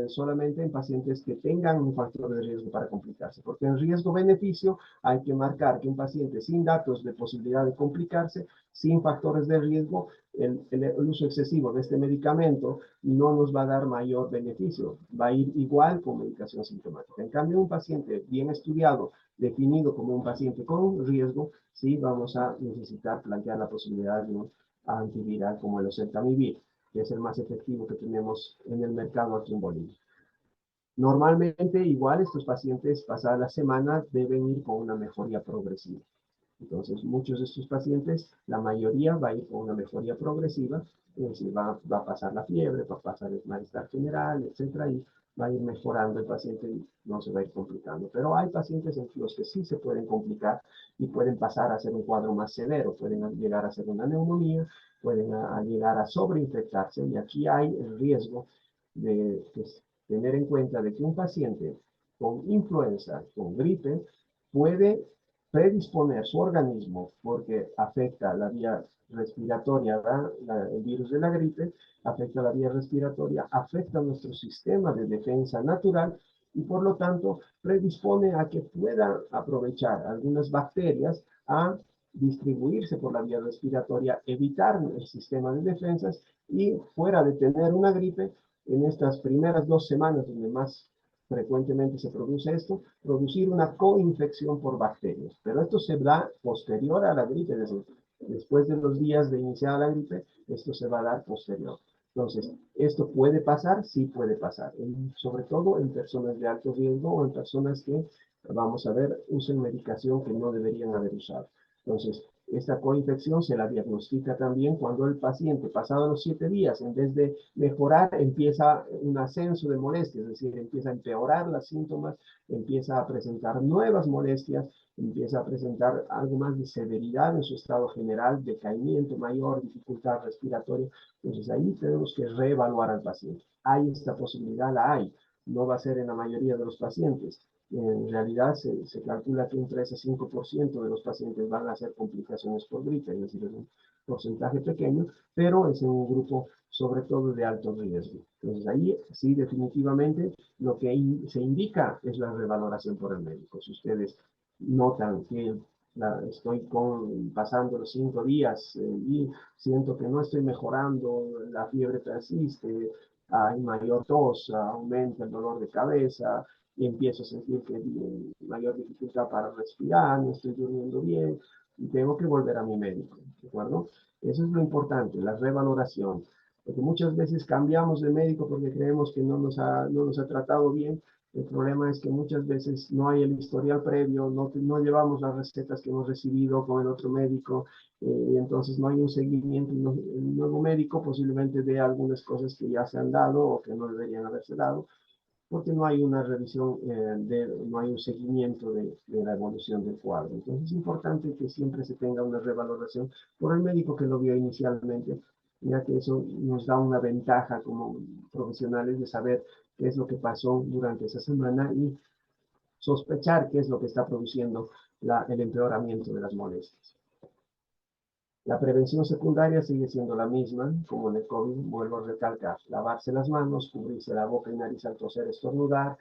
solamente en pacientes que tengan un factor de riesgo para complicarse, porque en riesgo-beneficio hay que marcar que un paciente sin datos de posibilidad de complicarse, sin factores de riesgo, el uso excesivo de este medicamento no nos va a dar mayor beneficio, va a ir igual con medicación sintomática. En cambio, un paciente bien estudiado, definido como un paciente con riesgo, sí vamos a necesitar plantear la posibilidad de un antiviral como el oseltamivir, que es el más efectivo que tenemos en el mercado aquí en Bolivia. Normalmente, igual, estos pacientes pasadas las semanas deben ir con una mejoría progresiva. Entonces, muchos de estos pacientes, la mayoría va a ir con una mejoría progresiva, es decir, va a pasar la fiebre, va a pasar el malestar general, etcétera, y va a ir mejorando el paciente y no se va a ir complicando. Pero hay pacientes en los que sí se pueden complicar y pueden pasar a ser un cuadro más severo, pueden llegar a ser una neumonía, pueden llegar a sobreinfectarse, y aquí hay el riesgo de tener en cuenta de que un paciente con influenza, con gripe, puede predisponer su organismo porque afecta la vía respiratoria, el virus de la gripe, afecta la vía respiratoria, afecta nuestro sistema de defensa natural y por lo tanto predispone a que pueda aprovechar algunas bacterias a distribuirse por la vía respiratoria, evitar el sistema de defensas y fuera de tener una gripe, en estas primeras 2 semanas, donde más frecuentemente se produce esto, producir una coinfección por bacterias. Pero esto se da posterior a la gripe, es decir, después de los días de iniciar la gripe, esto se va a dar posterior. Entonces, ¿esto puede pasar? Sí puede pasar, sobre todo en personas de alto riesgo o en personas que, vamos a ver, usen medicación que no deberían haber usado. Entonces, esta coinfección se la diagnostica también cuando el paciente, pasados los 7 días, en vez de mejorar, empieza un ascenso de molestias, es decir, empieza a empeorar los síntomas, empieza a presentar nuevas molestias, empieza a presentar algo más de severidad en su estado general, decaimiento mayor, dificultad respiratoria. Entonces ahí tenemos que reevaluar al paciente. ¿Hay esta posibilidad? La hay. No va a ser en la mayoría de los pacientes. En realidad se calcula que un 3 a 5% de los pacientes van a hacer complicaciones por gripe, es decir, es un porcentaje pequeño, pero es en un grupo sobre todo de alto riesgo. Entonces ahí sí definitivamente lo que se indica es la revaloración por el médico. Si ustedes notan que estoy pasando los 5 días y siento que no estoy mejorando, la fiebre persiste, hay mayor tos, aumenta el dolor de cabeza y empiezo a sentir que hay mayor dificultad para respirar, no estoy durmiendo bien y tengo que volver a mi médico, ¿de acuerdo? Eso es lo importante, la revaloración, porque muchas veces cambiamos de médico porque creemos que no nos ha tratado bien. El problema es que muchas veces no hay el historial previo, no llevamos las recetas que hemos recibido con el otro médico, y entonces no hay un seguimiento. El nuevo médico posiblemente dé algunas cosas que ya se han dado o que no deberían haberse dado, porque no hay una revisión, no hay un seguimiento de la evolución del cuadro. Entonces es importante que siempre se tenga una revaloración por el médico que lo vio inicialmente, ya que eso nos da una ventaja como profesionales de saber qué es lo que pasó durante esa semana y sospechar qué es lo que está produciendo el empeoramiento de las molestias. La prevención secundaria sigue siendo la misma, como en el COVID, vuelvo a recalcar, lavarse las manos, cubrirse la boca y nariz al toser, estornudar,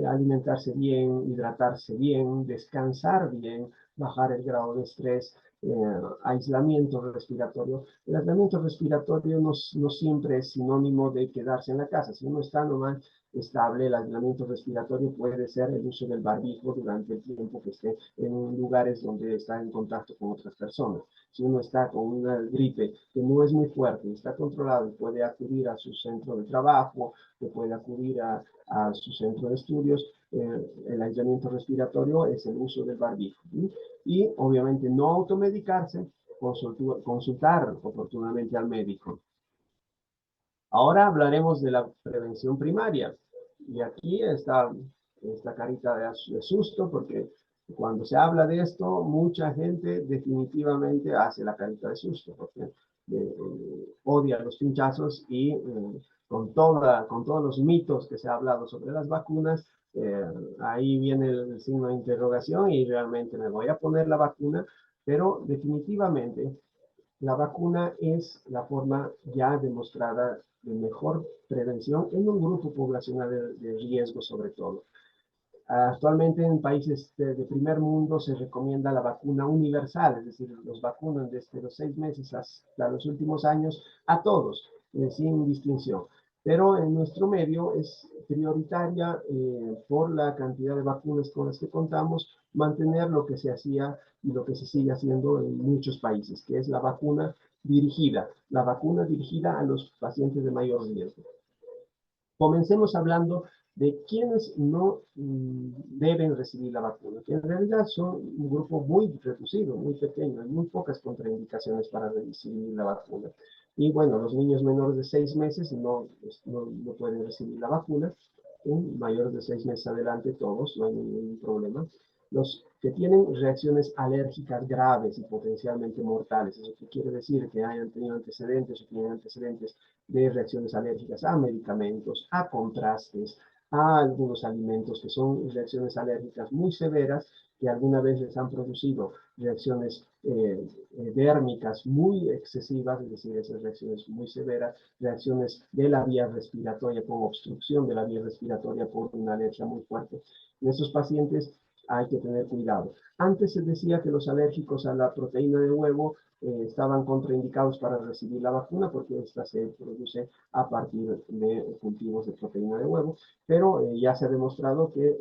alimentarse bien, hidratarse bien, descansar bien, bajar el grado de estrés, aislamiento respiratorio. El aislamiento respiratorio no siempre es sinónimo de quedarse en la casa. Si uno está nomás estable, el aislamiento respiratorio puede ser el uso del barbijo durante el tiempo que esté en lugares donde está en contacto con otras personas. Si uno está con una gripe que no es muy fuerte, está controlado y puede acudir a su centro de trabajo, que puede acudir a su centro de estudios, el aislamiento respiratorio es el uso del barbijo. ¿Sí? Y obviamente no automedicarse, consultar oportunamente al médico. Ahora hablaremos de la prevención primaria. Y aquí está esta carita de susto, porque cuando se habla de esto, mucha gente definitivamente hace la carita de susto, porque odia los pinchazos y con todos los mitos que se ha hablado sobre las vacunas, ahí viene el signo de interrogación y realmente me voy a poner la vacuna, pero definitivamente la vacuna es la forma ya demostrada de mejor prevención en un grupo poblacional de riesgo sobre todo. Actualmente en países de primer mundo se recomienda la vacuna universal, es decir, los vacunan desde los 6 meses hasta los últimos años a todos, sin distinción. Pero en nuestro medio es prioritaria, por la cantidad de vacunas con las que contamos, mantener lo que se hacía y lo que se sigue haciendo en muchos países, que es la vacuna dirigida a los pacientes de mayor riesgo. Comencemos hablando de quienes no deben recibir la vacuna, que en realidad son un grupo muy reducido, muy pequeño, hay muy pocas contraindicaciones para recibir la vacuna. Y bueno, los niños menores de 6 meses no pueden recibir la vacuna, mayores de 6 meses adelante todos, no hay ningún problema. Los que tienen reacciones alérgicas graves y potencialmente mortales, eso quiere decir que hayan tenido antecedentes o tienen antecedentes de reacciones alérgicas a medicamentos, a contrastes, a algunos alimentos que son reacciones alérgicas muy severas que alguna vez les han producido reacciones dérmicas muy excesivas, es decir, esas reacciones muy severas, reacciones de la vía respiratoria con obstrucción de la vía respiratoria por una alergia muy fuerte. En estos pacientes hay que tener cuidado. Antes se decía que los alérgicos a la proteína de huevo estaban contraindicados para recibir la vacuna porque esta se produce a partir de cultivos de proteína de huevo, pero ya se ha demostrado que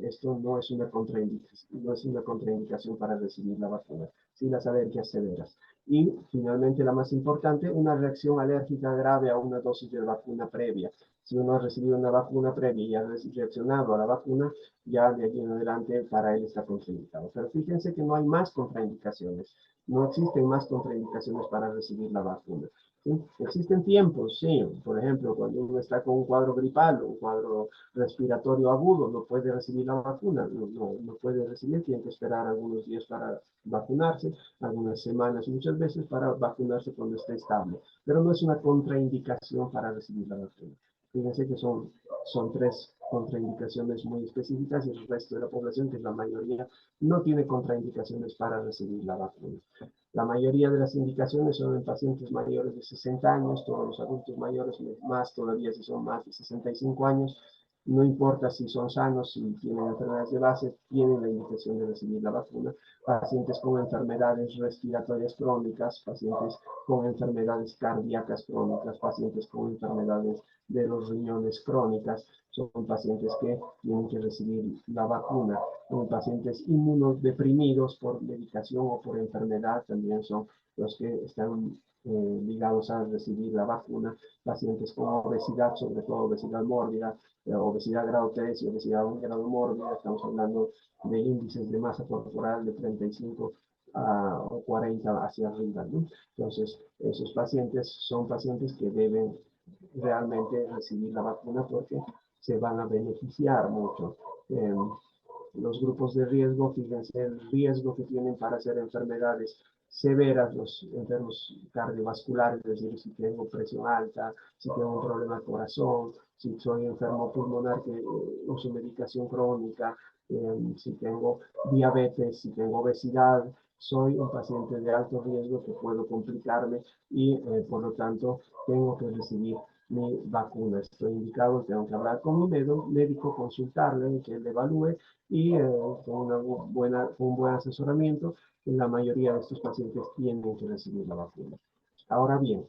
esto no es una contraindicación para recibir la vacuna, sin las alergias severas. Y finalmente, la más importante, una reacción alérgica grave a una dosis de vacuna previa. Si uno ha recibido una vacuna previa y ha reaccionado a la vacuna, ya de aquí en adelante para él está contraindicado. Pero fíjense que no hay más contraindicaciones. No existen más contraindicaciones para recibir la vacuna. ¿Sí? Existen tiempos, sí. Por ejemplo, cuando uno está con un cuadro gripal o un cuadro respiratorio agudo, no puede recibir la vacuna, no puede recibir, tiene que esperar algunos días para vacunarse, algunas semanas, muchas veces para vacunarse cuando esté estable. Pero no es una contraindicación para recibir la vacuna. Fíjense que son tres contraindicaciones muy específicas y el resto de la población, que es la mayoría, no tiene contraindicaciones para recibir la vacuna. La mayoría de las indicaciones son en pacientes mayores de 60 años, todos los adultos mayores, más todavía si son más de 65 años, no importa si son sanos, si tienen enfermedades de base, tienen la indicación de recibir la vacuna. Pacientes con enfermedades respiratorias crónicas, pacientes con enfermedades cardíacas crónicas, pacientes con enfermedades de los riñones crónicas, son pacientes que tienen que recibir la vacuna. Son pacientes inmunodeprimidos por medicación o por enfermedad, también son los que están ligados a recibir la vacuna. Pacientes con obesidad, sobre todo obesidad mórbida, obesidad grado 3 y obesidad grado mórbida, estamos hablando de índices de masa corporal de 35 o 40 hacia arriba, ¿no? Entonces, esos pacientes son pacientes que deben realmente recibir la vacuna porque se van a beneficiar mucho. Los grupos de riesgo, fíjense el riesgo que tienen para hacer enfermedades severas, los enfermos cardiovasculares, es decir, si tengo presión alta, si tengo un problema de corazón, si soy enfermo pulmonar que uso medicación crónica, si tengo diabetes, si tengo obesidad, soy un paciente de alto riesgo que puedo complicarme y por lo tanto tengo que recibir mi vacuna. Estoy indicado, tengo que hablar con mi médico, consultarle, que él evalúe y con un buen asesoramiento, la mayoría de estos pacientes tienen que recibir la vacuna. Ahora bien,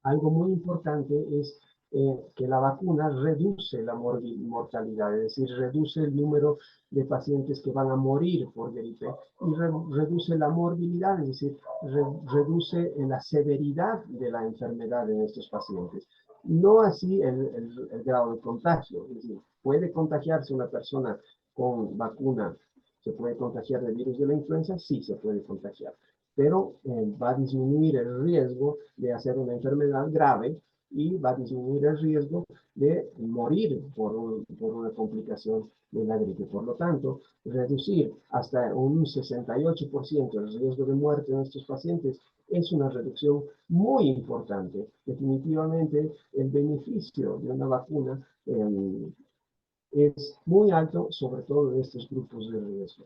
algo muy importante es que la vacuna reduce la mortalidad, es decir, reduce el número de pacientes que van a morir por gripe y reduce la morbilidad, es decir, reduce la severidad de la enfermedad en estos pacientes. No así el grado de contagio, es decir, puede contagiarse una persona con vacuna, se puede contagiar del virus de la influenza, sí se puede contagiar, pero va a disminuir el riesgo de hacer una enfermedad grave y va a disminuir el riesgo de morir por una complicación de la gripe. Por lo tanto, reducir hasta un 68% el riesgo de muerte en estos pacientes es una reducción muy importante. Definitivamente, el beneficio de una vacuna es muy alto, sobre todo en estos grupos de riesgo.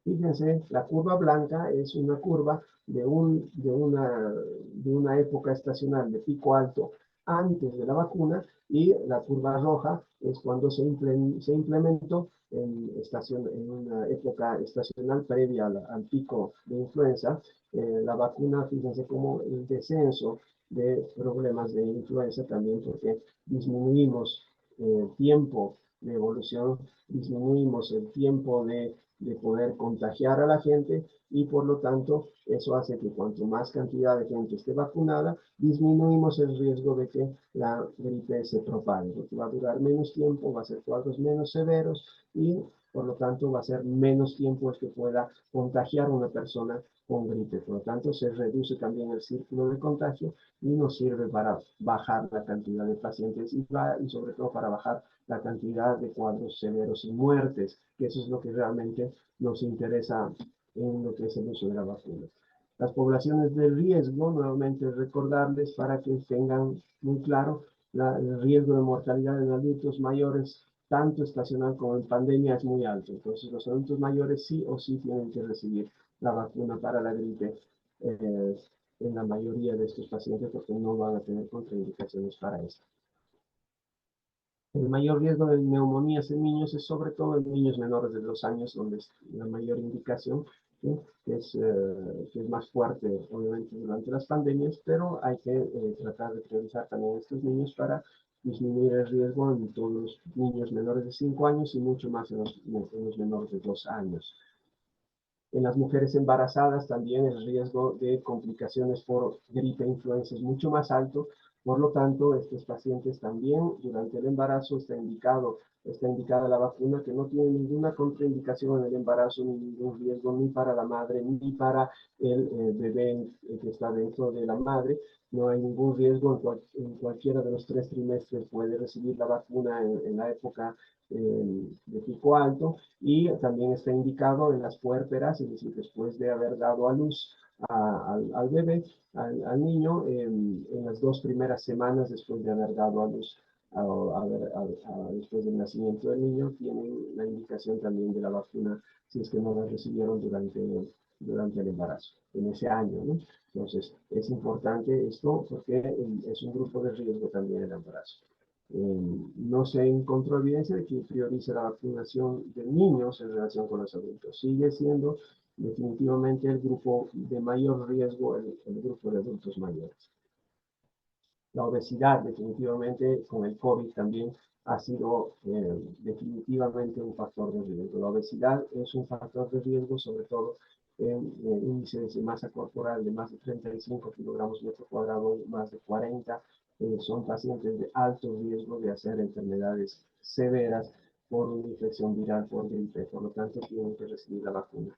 Fíjense, la curva blanca es una curva de una época estacional de pico alto antes de la vacuna y la curva roja es cuando se implementó en una época estacional previa al pico de influenza. La vacuna, fíjense cómo el descenso de problemas de influenza también porque disminuimos el tiempo de evolución, disminuimos el tiempo de poder contagiar a la gente y por lo tanto eso hace que cuanto más cantidad de gente esté vacunada, disminuimos el riesgo de que la gripe se propague, porque va a durar menos tiempo, va a ser cuadros menos severos y por lo tanto va a ser menos tiempo el que pueda contagiar a una persona con gripe. Por lo tanto, se reduce también el círculo de contagio y nos sirve para bajar la cantidad de pacientes y sobre todo para bajar la cantidad de cuadros severos y muertes, que eso es lo que realmente nos interesa en lo que es el uso de la vacuna. Las poblaciones de riesgo, nuevamente recordarles para que tengan muy claro, el riesgo de mortalidad en adultos mayores, tanto estacional como en pandemia, es muy alto. Entonces, los adultos mayores sí o sí tienen que recibir la vacuna para la gripe en la mayoría de estos pacientes porque no van a tener contraindicaciones para esto. El mayor riesgo de neumonías en niños es sobre todo en niños menores de 2 años, donde es la mayor indicación, ¿sí? Que es más fuerte, obviamente, durante las pandemias, pero hay que tratar de priorizar también a estos niños para disminuir el riesgo en todos los niños menores de 5 años y mucho más en los menores de 2 años. En las mujeres embarazadas también el riesgo de complicaciones por gripe e influenza es mucho más alto. Por lo tanto, estos pacientes también durante el embarazo está indicada la vacuna, que no tiene ninguna contraindicación en el embarazo, ni ningún riesgo ni para la madre ni para el bebé que está dentro de la madre. No hay ningún riesgo en cualquiera de los 3 trimestres puede recibir la vacuna en la época de pico alto, y también está indicado en las puérperas, es decir, después de haber dado a luz al bebé, al niño, en las 2 primeras semanas después de haber dado a luz, después del nacimiento del niño, tienen la indicación también de la vacuna si es que no la recibieron durante el embarazo, en ese año, ¿no? Entonces, es importante esto porque es un grupo de riesgo también el embarazo. No se encontró evidencia de que priorice la vacunación de niños en relación con los adultos. Sigue siendo definitivamente el grupo de mayor riesgo, el grupo de adultos mayores. La obesidad, definitivamente, con el COVID también ha sido definitivamente un factor de riesgo. La obesidad es un factor de riesgo, sobre todo en índices de masa corporal de más de 35 kilogramos metro cuadrado, más de 40. Son pacientes de alto riesgo de hacer enfermedades severas por una infección viral, por gripe. Por lo tanto, tienen que recibir la vacuna.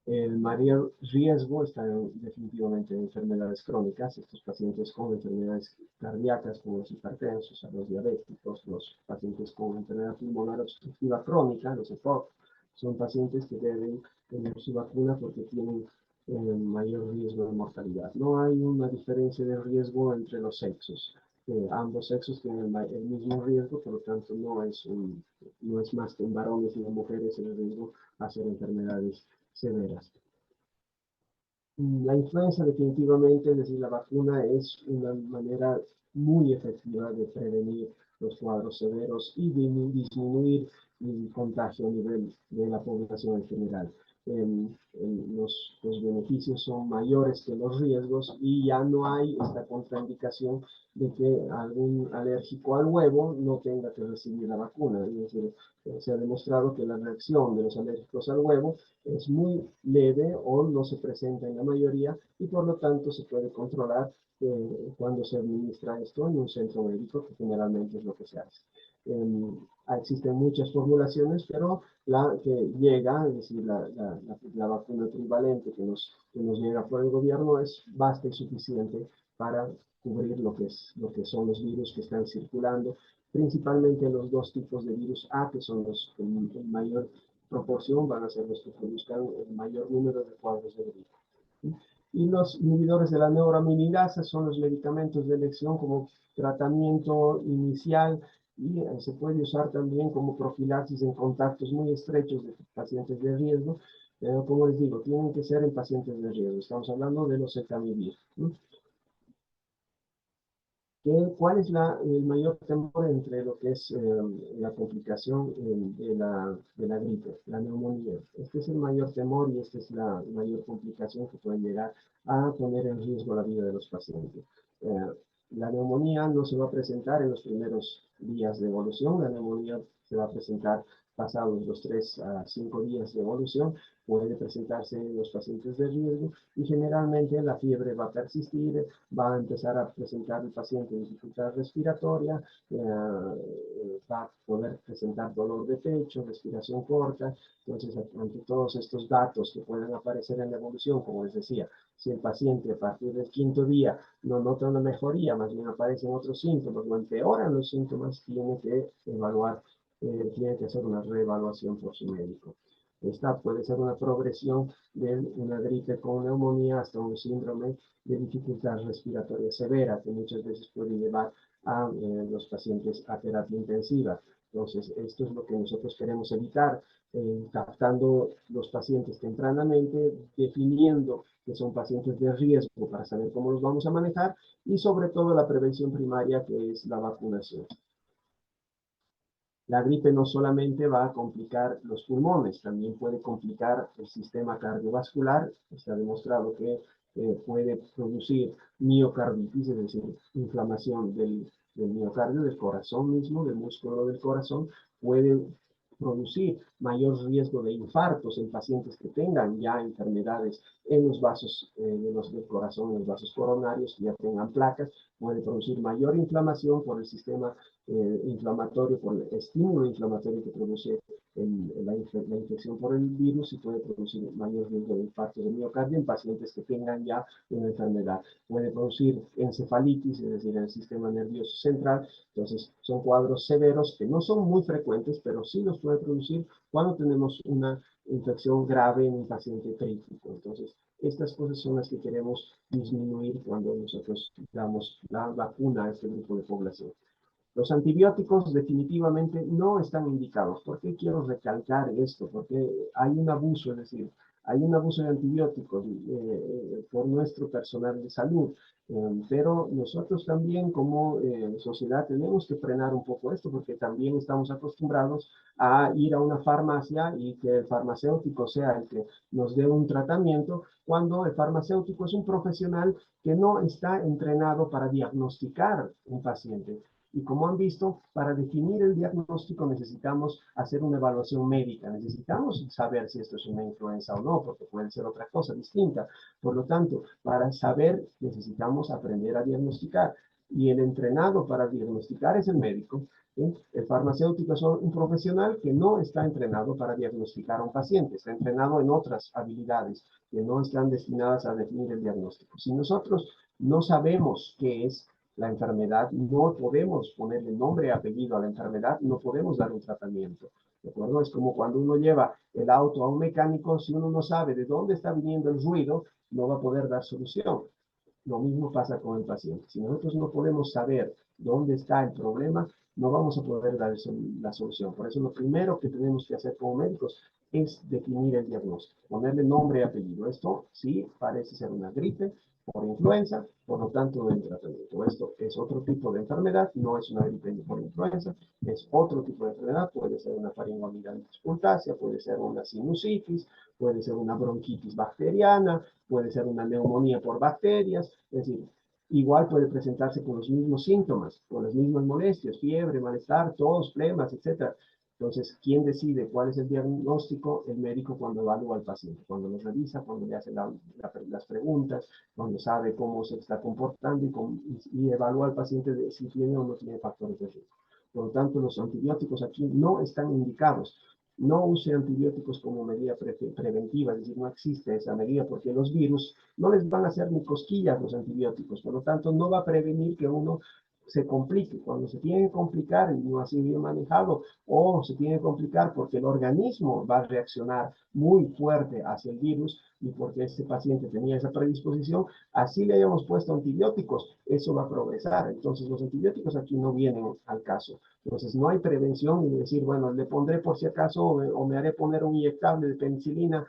El mayor riesgo está definitivamente en enfermedades crónicas, estos pacientes con enfermedades cardíacas como los hipertensos, los diabéticos, los pacientes con enfermedad pulmonar obstructiva crónica, los EPOC, son pacientes que deben tener su vacuna porque tienen mayor riesgo de mortalidad. No hay una diferencia de riesgo entre los sexos. Ambos sexos tienen el mismo riesgo, por lo tanto no es más que en varones y en mujeres el riesgo a hacer enfermedades severas. La influenza definitivamente, es decir, la vacuna es una manera muy efectiva de prevenir los cuadros severos y de disminuir el contagio a nivel de la población en general. Los beneficios son mayores que los riesgos y ya no hay esta contraindicación de que algún alérgico al huevo no tenga que recibir la vacuna. Es decir, se ha demostrado que la reacción de los alérgicos al huevo es muy leve o no se presenta en la mayoría y por lo tanto se puede controlar cuando se administra esto en un centro médico, que generalmente es lo que se hace. Existen muchas formulaciones, pero la que llega, es decir, la vacuna trivalente que nos llega por el gobierno es basta y suficiente para cubrir lo que son los virus que están circulando, principalmente los 2 tipos de virus A, que son los en mayor proporción van a ser los que produzcan el mayor número de cuadros de gripe. Y los inhibidores de la neuraminidasa son los medicamentos de elección como tratamiento inicial y se puede usar también como profilaxis en contactos muy estrechos de pacientes de riesgo, pero como les digo, tienen que ser en pacientes de riesgo. Estamos hablando de los Zetamivirine. ¿Cuál es el mayor temor entre lo que es la complicación de la gripe, la neumonía? Este es el mayor temor y esta es la mayor complicación que puede llegar a poner en riesgo la vida de los pacientes. La neumonía no se va a presentar en los primeros días de evolución, la neumonía se va a presentar pasados los 3 a 5 días de evolución, puede presentarse en los pacientes de riesgo y generalmente la fiebre va a persistir, va a empezar a presentar el paciente dificultad respiratoria, va a poder presentar dolor de pecho, respiración corta. Entonces, ante todos estos datos que pueden aparecer en la evolución, como les decía, si el paciente a partir del 5.º día no nota una mejoría, más bien aparecen otros síntomas o empeoran los síntomas, tiene que evaluar, tiene que hacer una reevaluación por su médico. Esta puede ser una progresión de una gripe con neumonía hasta un síndrome de dificultad respiratoria severa, que muchas veces puede llevar a los pacientes a terapia intensiva. Entonces, esto es lo que nosotros queremos evitar, captando los pacientes tempranamente, definiendo que son pacientes de riesgo para saber cómo los vamos a manejar y sobre todo la prevención primaria, que es la vacunación. La gripe no solamente va a complicar los pulmones, también puede complicar el sistema cardiovascular. Se ha demostrado que puede producir miocarditis, es decir, inflamación del miocardio, del corazón mismo, del músculo del corazón. Puede producir mayor riesgo de infartos en pacientes que tengan ya enfermedades en los vasos del corazón, en los vasos coronarios, que ya tengan placas. Puede producir mayor inflamación por el sistema inflamatorio, por el estímulo inflamatorio que produce la infección por el virus, y puede producir mayor riesgo de infarto de miocardio en pacientes que tengan ya una enfermedad. Puede producir encefalitis, es decir, en el sistema nervioso central. Entonces, son cuadros severos que no son muy frecuentes, pero sí los puede producir cuando tenemos una infección grave en un paciente crítico. Entonces, estas cosas son las que queremos disminuir cuando nosotros damos la vacuna a este grupo de población. Los antibióticos definitivamente no están indicados. ¿Por qué quiero recalcar esto? Porque hay un abuso, es decir, hay un abuso de antibióticos por nuestro personal de salud, pero nosotros también como sociedad tenemos que frenar un poco esto, porque también estamos acostumbrados a ir a una farmacia y que el farmacéutico sea el que nos dé un tratamiento, cuando el farmacéutico es un profesional que no está entrenado para diagnosticar un paciente. Y como han visto, para definir el diagnóstico necesitamos hacer una evaluación médica, necesitamos saber si esto es una influenza o no, porque puede ser otra cosa distinta. Por lo tanto, para saber necesitamos aprender a diagnosticar. Y el entrenado para diagnosticar es el médico. ¿Sí? El farmacéutico es un profesional que no está entrenado para diagnosticar a un paciente, está entrenado en otras habilidades que no están destinadas a definir el diagnóstico. Si nosotros no sabemos qué es la enfermedad, no podemos ponerle nombre y apellido a la enfermedad, no podemos dar un tratamiento. ¿De acuerdo? Es como cuando uno lleva el auto a un mecánico, si uno no sabe de dónde está viniendo el ruido, no va a poder dar solución. Lo mismo pasa con el paciente. Si nosotros no podemos saber dónde está el problema, no vamos a poder dar la solución. Por eso lo primero que tenemos que hacer como médicos es definir el diagnóstico, ponerle nombre y apellido. Esto sí parece ser una gripe por influenza, por lo tanto no hay tratamiento. Esto es otro tipo de enfermedad, no es una gripe por influenza, es otro tipo de enfermedad, puede ser una faringoamidalitis fultácea, puede ser una sinusitis, puede ser una bronquitis bacteriana, puede ser una neumonía por bacterias, es decir, igual puede presentarse con los mismos síntomas, con las mismas molestias, fiebre, malestar, tos, flemas, etc. Entonces, ¿quién decide cuál es el diagnóstico? El médico, cuando evalúa al paciente, cuando lo revisa, cuando le hace las preguntas, cuando sabe cómo se está comportando y evalúa al paciente de si tiene o no tiene factores de riesgo. Por lo tanto, los antibióticos aquí no están indicados. No use antibióticos como medida preventiva, es decir, no existe esa medida, porque los virus no les van a hacer ni cosquillas los antibióticos, por lo tanto no va a prevenir que uno se complique. Cuando se tiene que complicar y no ha sido bien manejado, o se tiene que complicar porque el organismo va a reaccionar muy fuerte hacia el virus y porque este paciente tenía esa predisposición, así le hayamos puesto antibióticos, eso va a progresar. Entonces los antibióticos aquí no vienen al caso. Entonces no hay prevención y decir, bueno, le pondré por si acaso o me haré poner un inyectable de penicilina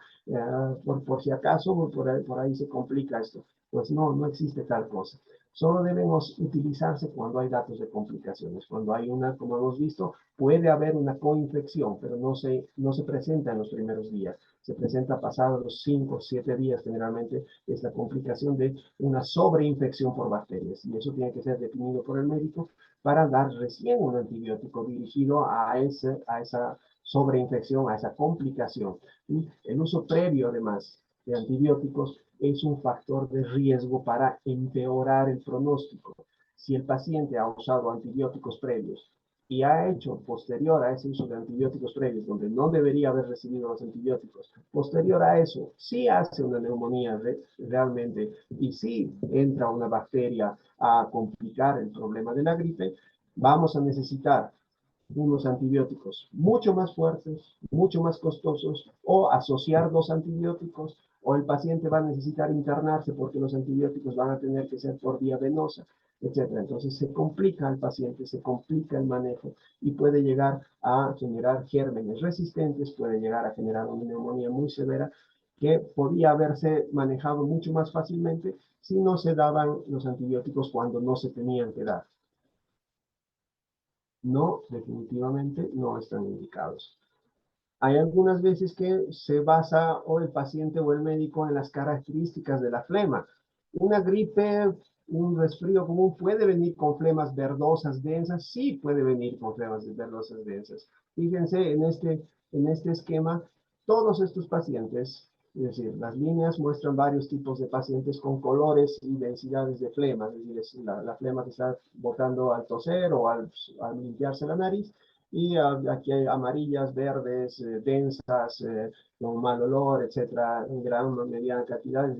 por si acaso, por ahí se complica esto. Pues no, no existe tal cosa. Solo debemos utilizarse cuando hay datos de complicaciones. Cuando hay una, como hemos visto, puede haber una coinfección, pero no se presenta en los primeros días. Se presenta pasados los 5 o 7 días, generalmente es la complicación de una sobreinfección por bacterias. Y eso tiene que ser definido por el médico para dar recién un antibiótico dirigido a esa sobreinfección, a esa complicación. Y el uso previo, además, de antibióticos es un factor de riesgo para empeorar el pronóstico. Si el paciente ha usado antibióticos previos y ha hecho posterior a ese uso de antibióticos previos, donde no debería haber recibido los antibióticos, posterior a eso, sí hace una neumonía realmente y sí entra una bacteria a complicar el problema de la gripe, vamos a necesitar unos antibióticos mucho más fuertes, mucho más costosos, o asociar dos antibióticos, o el paciente va a necesitar internarse porque los antibióticos van a tener que ser por vía venosa, etcétera. Entonces se complica al paciente, se complica el manejo y puede llegar a generar gérmenes resistentes, puede llegar a generar una neumonía muy severa que podía haberse manejado mucho más fácilmente si no se daban los antibióticos cuando no se tenían que dar. No, definitivamente no están indicados. Hay algunas veces que se basa o el paciente o el médico en las características de la flema. Una gripe, un resfrío común puede venir con flemas verdosas densas, sí puede venir con flemas verdosas densas. Fíjense en este esquema, todos estos pacientes, es decir, las líneas muestran varios tipos de pacientes con colores y densidades de flema, es decir, es la flema que está botando al toser o al limpiarse la nariz, y aquí hay amarillas, verdes, densas, con mal olor, etcétera, en gran o mediana cantidad.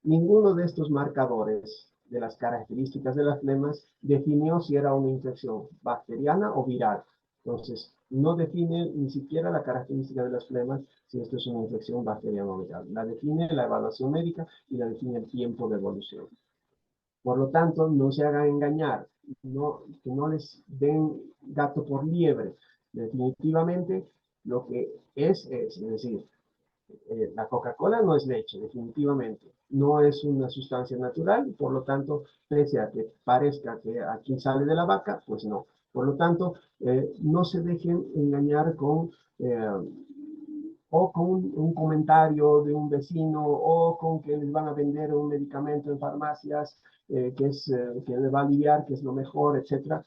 Ninguno de estos marcadores de las características de las flemas definió si era una infección bacteriana o viral. Entonces, no define ni siquiera la característica de las flemas si esto es una infección bacteriana o viral. La define la evaluación médica y la define el tiempo de evolución. Por lo tanto, no se hagan engañar, que no les den gato por liebre. Definitivamente, lo que es decir, la Coca-Cola no es leche, definitivamente. No es una sustancia natural y por lo tanto, pese a que parezca que aquí sale de la vaca, pues no. Por lo tanto, no se dejen engañar eh, con un comentario de un vecino o con que les van a vender un medicamento en farmacias que les va a aliviar, que es lo mejor, etcétera.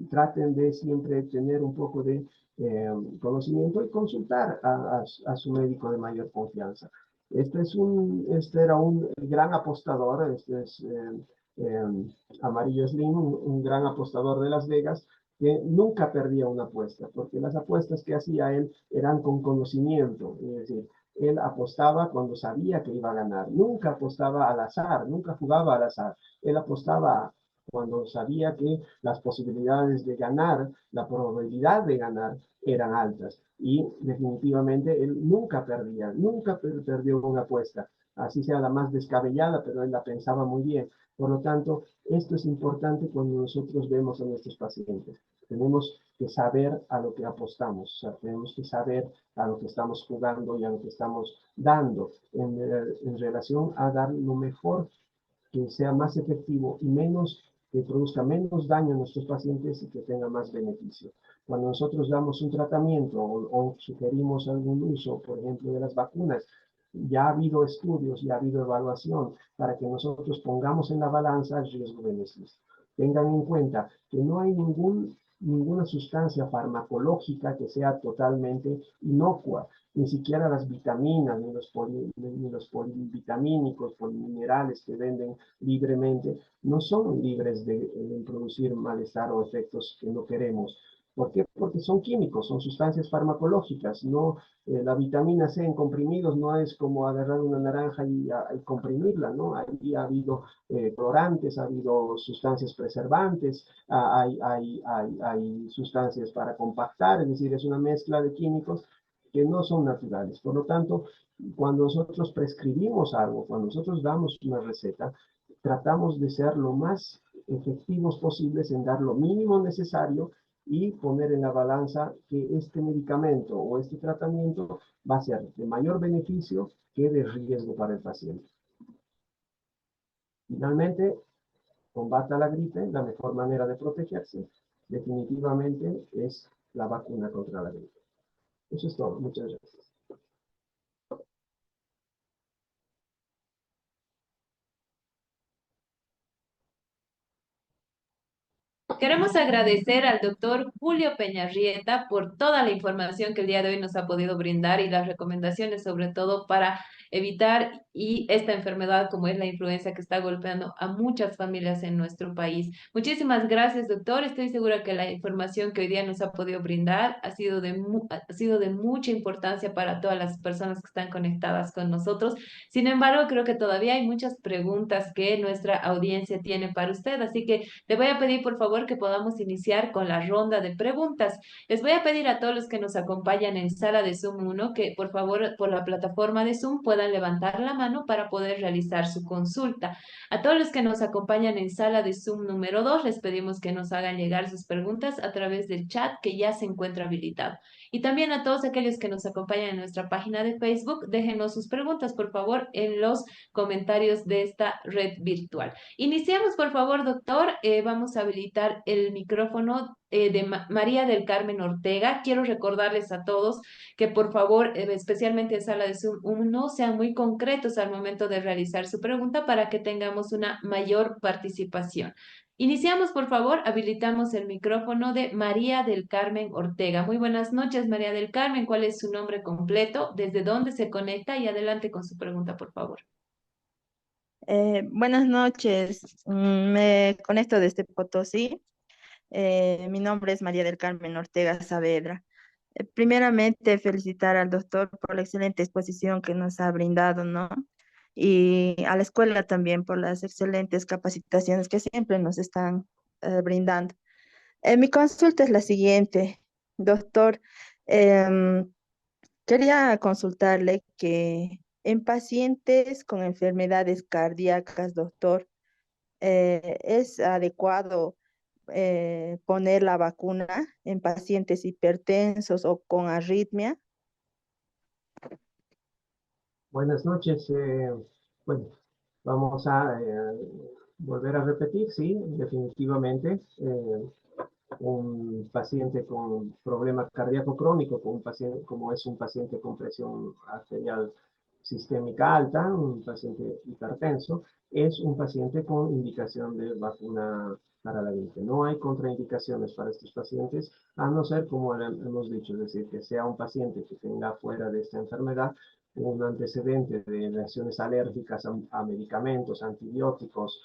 Traten de siempre tener un poco de conocimiento y consultar a su médico de mayor confianza. Este era un gran apostador, Amarillo Slim, un gran apostador de Las Vegas, que nunca perdía una apuesta, porque las apuestas que hacía él eran con conocimiento, es decir, él apostaba cuando sabía que iba a ganar, nunca apostaba al azar, nunca jugaba al azar, él apostaba cuando sabía que las posibilidades de ganar, la probabilidad de ganar eran altas. Y definitivamente él nunca perdía, nunca perdió una apuesta, así sea la más descabellada, pero él la pensaba muy bien. Por lo tanto, esto es importante cuando nosotros vemos a nuestros pacientes. Tenemos que saber a lo que apostamos, o sea, tenemos que saber a lo que estamos jugando y a lo que estamos dando en relación a dar lo mejor que sea más efectivo y menos, que produzca menos daño a nuestros pacientes y que tenga más beneficio. Cuando nosotros damos un tratamiento o sugerimos algún uso, por ejemplo, de las vacunas, ya ha habido estudios, ya ha habido evaluación para que nosotros pongamos en la balanza el riesgo-beneficio. Tengan en cuenta que no hay ninguna sustancia farmacológica que sea totalmente inocua, ni siquiera las vitaminas, ni los polivitamínicos, poliminerales que venden libremente, no son libres de producir malestar o efectos que no queremos. ¿Por qué? Porque son químicos, son sustancias farmacológicas. No, la vitamina C en comprimidos no es como agarrar una naranja y comprimirla, ¿no? Ahí ha habido clorantes, ha habido sustancias preservantes, hay sustancias para compactar, es decir, es una mezcla de químicos que no son naturales. Por lo tanto, cuando nosotros prescribimos algo, cuando nosotros damos una receta, tratamos de ser lo más efectivos posibles en dar lo mínimo necesario y poner en la balanza que este medicamento o este tratamiento va a ser de mayor beneficio que de riesgo para el paciente. Finalmente, combata la gripe, la mejor manera de protegerse definitivamente es la vacuna contra la gripe. Eso es todo. Muchas gracias. Queremos agradecer al doctor Julio Peñarrieta por toda la información que el día de hoy nos ha podido brindar y las recomendaciones, sobre todo para evitar esta enfermedad como es la influenza que está golpeando a muchas familias en nuestro país. Muchísimas gracias, doctor. Estoy segura que la información que hoy día nos ha podido brindar ha sido de mucha importancia para todas las personas que están conectadas con nosotros. Sin embargo, creo que todavía hay muchas preguntas que nuestra audiencia tiene para usted, así que le voy a pedir, por favor, que podamos iniciar con la ronda de preguntas. Les voy a pedir a todos los que nos acompañan en sala de Zoom 1 que, por favor, por la plataforma de Zoom puedan levantar la mano para poder realizar su consulta. A todos los que nos acompañan en sala de Zoom número 2 les pedimos que nos hagan llegar sus preguntas a través del chat que ya se encuentra habilitado. Y también a todos aquellos que nos acompañan en nuestra página de Facebook, déjenos sus preguntas, por favor, en los comentarios de esta red virtual. Iniciamos, por favor, doctor. Vamos a habilitar el micrófono María del Carmen Ortega. Quiero recordarles a todos que por favor, especialmente en sala de Zoom 1, sean muy concretos al momento de realizar su pregunta para que tengamos una mayor participación. Iniciamos, por favor, habilitamos el micrófono de María del Carmen Ortega. Muy buenas noches, María del Carmen. ¿Cuál es su nombre completo? ¿Desde dónde se conecta? Y adelante con su pregunta, por favor. Buenas noches, me conecto desde Potosí. Mi nombre es María del Carmen Ortega Saavedra. Primeramente, felicitar al doctor por la excelente exposición que nos ha brindado, ¿no? Y a la escuela también por las excelentes capacitaciones que siempre nos están brindando. Mi consulta es la siguiente, doctor. em, Quería consultarle que en pacientes con enfermedades cardíacas, doctor, ¿es adecuado poner la vacuna en pacientes hipertensos o con arritmia? Buenas noches. Bueno, vamos a volver a repetir, sí, definitivamente. Un paciente con problema cardíaco crónico, con un paciente, como es un paciente con presión arterial sistémica alta, un paciente hipertenso, es un paciente con indicación de vacuna para la gripe. No hay contraindicaciones para estos pacientes, a no ser, como hemos dicho, es decir, que sea un paciente que tenga fuera de esta enfermedad un antecedente de reacciones alérgicas a medicamentos, antibióticos,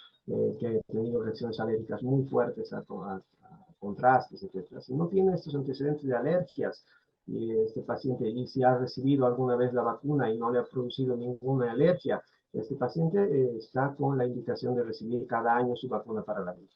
que haya tenido reacciones alérgicas muy fuertes a contrastes, etcétera. Si no tiene estos antecedentes de alergias, y este paciente, y si ha recibido alguna vez la vacuna y no le ha producido ninguna alergia, este paciente está con la indicación de recibir cada año su vacuna para la gripe.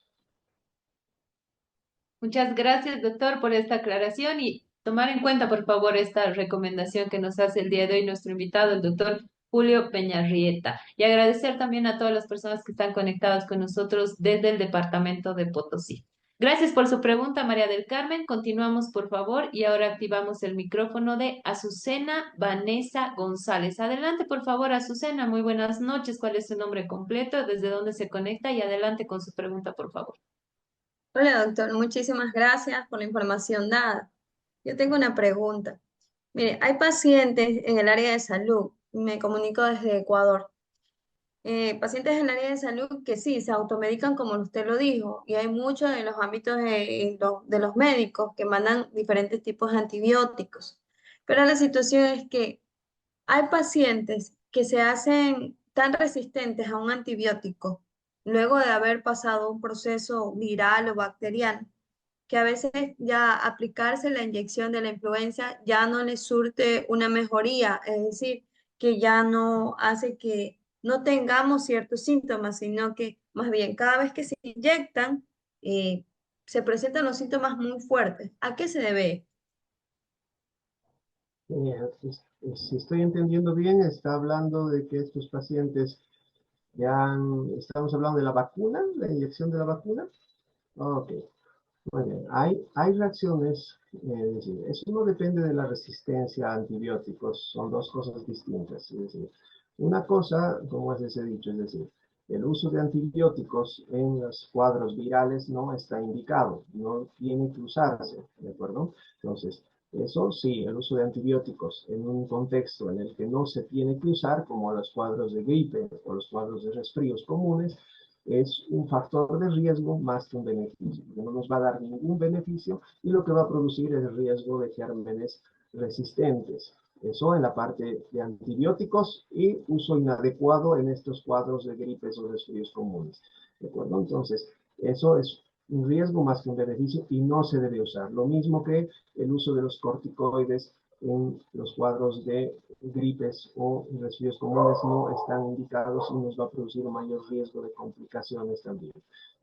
Muchas gracias, doctor, por esta aclaración y tomar en cuenta, por favor, esta recomendación que nos hace el día de hoy nuestro invitado, el doctor Julio Peñarrieta. Y agradecer también a todas las personas que están conectadas con nosotros desde el departamento de Potosí. Gracias por su pregunta, María del Carmen. Continuamos, por favor, y ahora activamos el micrófono de Azucena Vanessa González. Adelante, por favor, Azucena. Muy buenas noches. ¿Cuál es su nombre completo? ¿Desde dónde se conecta? Y adelante con su pregunta, por favor. Hola, doctor. Muchísimas gracias por la información dada. Yo tengo una pregunta. Mire, hay pacientes en el área de salud, me comunico desde Ecuador, pacientes en el área de salud que sí, se automedican como usted lo dijo, y hay muchos de los ámbitos de los médicos que mandan diferentes tipos de antibióticos. Pero la situación es que hay pacientes que se hacen tan resistentes a un antibiótico luego de haber pasado un proceso viral o bacteriano, que a veces ya aplicarse la inyección de la influenza ya no les surte una mejoría, es decir, que ya no hace que no tengamos ciertos síntomas, sino que más bien cada vez que se inyectan, eh, se presentan los síntomas muy fuertes. ¿A qué se debe? Si estoy entendiendo bien, está hablando de que estos pacientes estamos hablando de la vacuna, la inyección de la vacuna. Ok, muy bien. Hay reacciones, es decir, eso no depende de la resistencia a antibióticos, son dos cosas distintas. Es decir, una cosa, como es ese dicho, es decir, el uso de antibióticos en los cuadros virales no está indicado, no tiene que usarse, ¿de acuerdo? Entonces, eso sí, el uso de antibióticos en un contexto en el que no se tiene que usar, como los cuadros de gripe o los cuadros de resfríos comunes, es un factor de riesgo más que un beneficio. No nos va a dar ningún beneficio y lo que va a producir es el riesgo de gérmenes resistentes. Eso en la parte de antibióticos y uso inadecuado en estos cuadros de gripes o resfríos comunes. ¿De acuerdo? Entonces, eso es un riesgo más que un beneficio y no se debe usar. Lo mismo que el uso de los corticoides en los cuadros de gripes o resfríos comunes no están indicados y nos va a producir un mayor riesgo de complicaciones también.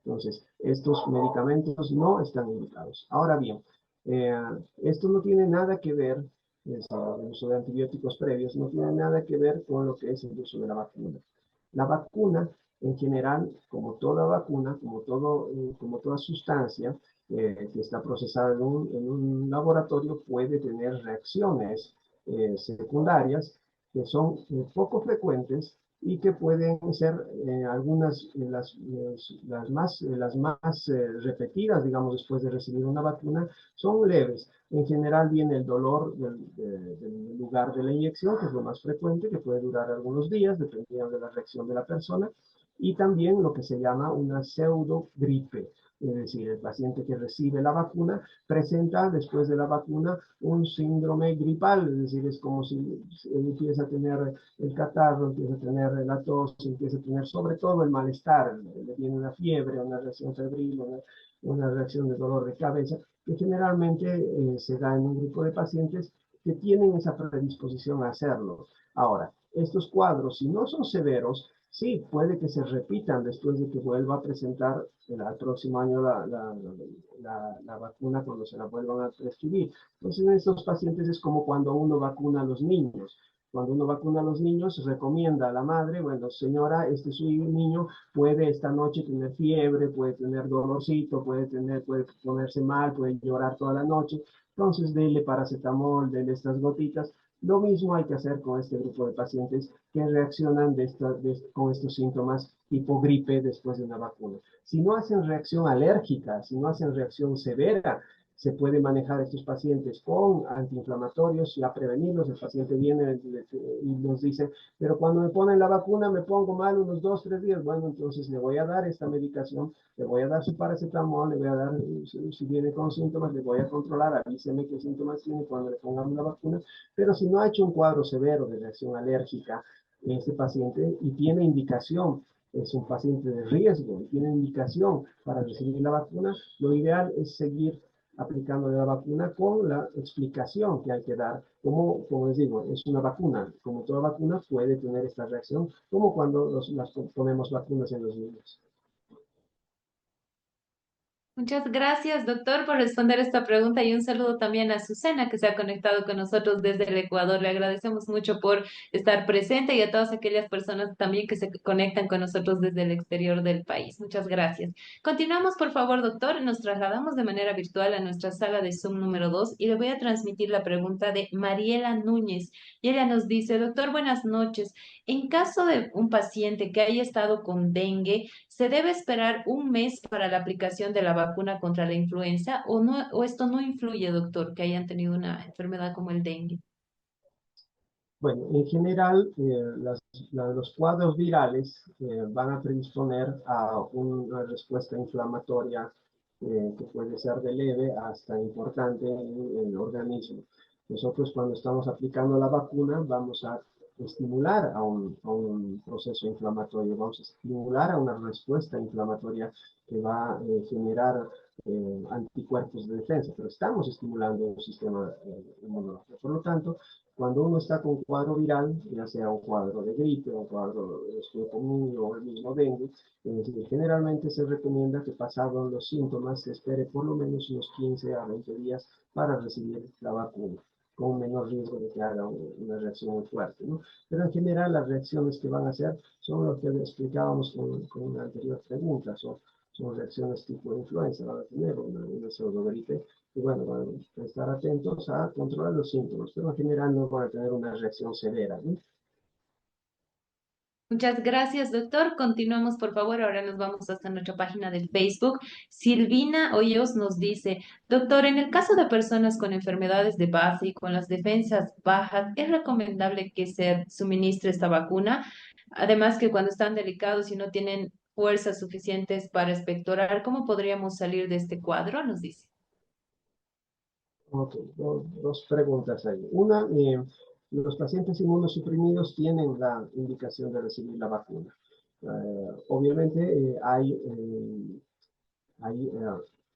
Entonces, estos medicamentos no están indicados. Ahora bien, eh, esto no tiene nada que ver, el uso de antibióticos previos, no tiene nada que ver con lo que es el uso de la vacuna. La vacuna, en general, como toda vacuna, como toda sustancia, que está procesada en un laboratorio puede tener reacciones secundarias que son poco frecuentes, y que pueden ser algunas las más repetidas, digamos, después de recibir una vacuna, son leves. En general viene el dolor del lugar de la inyección, que es lo más frecuente, que puede durar algunos días, dependiendo de la reacción de la persona, y también lo que se llama una pseudogripe. Es decir, el paciente que recibe la vacuna presenta después de la vacuna un síndrome gripal, es decir, es como si empieza a tener el catarro, empieza a tener la tos, empieza a tener sobre todo el malestar, le viene una fiebre, una reacción febril, una reacción de dolor de cabeza, que generalmente se da en un grupo de pacientes que tienen esa predisposición a hacerlo. Ahora, estos cuadros, si no son severos, sí, puede que se repitan después de que vuelva a presentar al próximo año la vacuna cuando se la vuelvan a prescribir. Entonces, en estos pacientes es como cuando uno vacuna a los niños. Cuando uno vacuna a los niños, recomienda a la madre, bueno, señora, este su niño puede esta noche tener fiebre, puede tener dolorcito, puede ponerse mal, puede llorar toda la noche. Entonces, dele paracetamol, dele estas gotitas. Lo mismo hay que hacer con este grupo de pacientes que reaccionan con estos síntomas tipo gripe después de una vacuna. Si no hacen reacción alérgica, si no hacen reacción severa, se puede manejar estos pacientes con antiinflamatorios y a prevenirlos. El paciente viene y nos dice, pero cuando me ponen la vacuna me pongo mal unos 2, 3 días. Bueno, entonces le voy a dar esta medicación, le voy a dar su paracetamol, le voy a dar, si viene con síntomas, le voy a controlar, avíseme qué síntomas tiene cuando le pongamos la vacuna. Pero si no ha hecho un cuadro severo de reacción alérgica este paciente y tiene indicación, es un paciente de riesgo y tiene indicación para recibir la vacuna, lo ideal es seguir aplicando la vacuna con la explicación que hay que dar. Como les digo, es una vacuna. Como toda vacuna puede tener esta reacción, como cuando las ponemos vacunas en los niños. Muchas gracias, doctor, por responder esta pregunta y un saludo también a Susana, que se ha conectado con nosotros desde el Ecuador. Le agradecemos mucho por estar presente y a todas aquellas personas también que se conectan con nosotros desde el exterior del país. Muchas gracias. Continuamos, por favor, doctor. Nos trasladamos de manera virtual a nuestra sala de Zoom número 2 y le voy a transmitir la pregunta de Mariela Núñez. Y ella nos dice, doctor, buenas noches. En caso de un paciente que haya estado con dengue, ¿se debe esperar un mes para la aplicación de la vacuna contra la influenza o no, o esto no influye, doctor, que hayan tenido una enfermedad como el dengue? Bueno, en general, los cuadros virales van a predisponer a una respuesta inflamatoria que puede ser de leve hasta importante en el organismo. Nosotros cuando estamos aplicando la vacuna vamos a estimular a un proceso inflamatorio, vamos a estimular a una respuesta inflamatoria que va a generar anticuerpos de defensa, pero estamos estimulando un sistema inmunológico. Por lo tanto, cuando uno está con un cuadro viral, ya sea un cuadro de gripe, un cuadro de resfriado común o el mismo dengue, generalmente se recomienda que pasados los síntomas se espere por lo menos unos 15 a 20 días para recibir la vacuna, con menor riesgo de que haga una reacción muy fuerte, ¿no? Pero en general las reacciones que van a hacer son lo que explicábamos con una anterior pregunta, son reacciones tipo influenza, van a tener una pseudogripe, y bueno, van a estar atentos a controlar los síntomas, pero en general no van a tener una reacción severa, ¿no? Muchas gracias, doctor. Continuamos, por favor. Ahora nos vamos hasta nuestra página del Facebook. Silvina Hoyos nos dice, doctor, en el caso de personas con enfermedades de base y con las defensas bajas, ¿es recomendable que se suministre esta vacuna? Además que cuando están delicados y no tienen fuerzas suficientes para expectorar, ¿cómo podríamos salir de este cuadro? Nos dice. Ok, dos preguntas ahí. Una, los pacientes inmunosuprimidos tienen la indicación de recibir la vacuna. Obviamente hay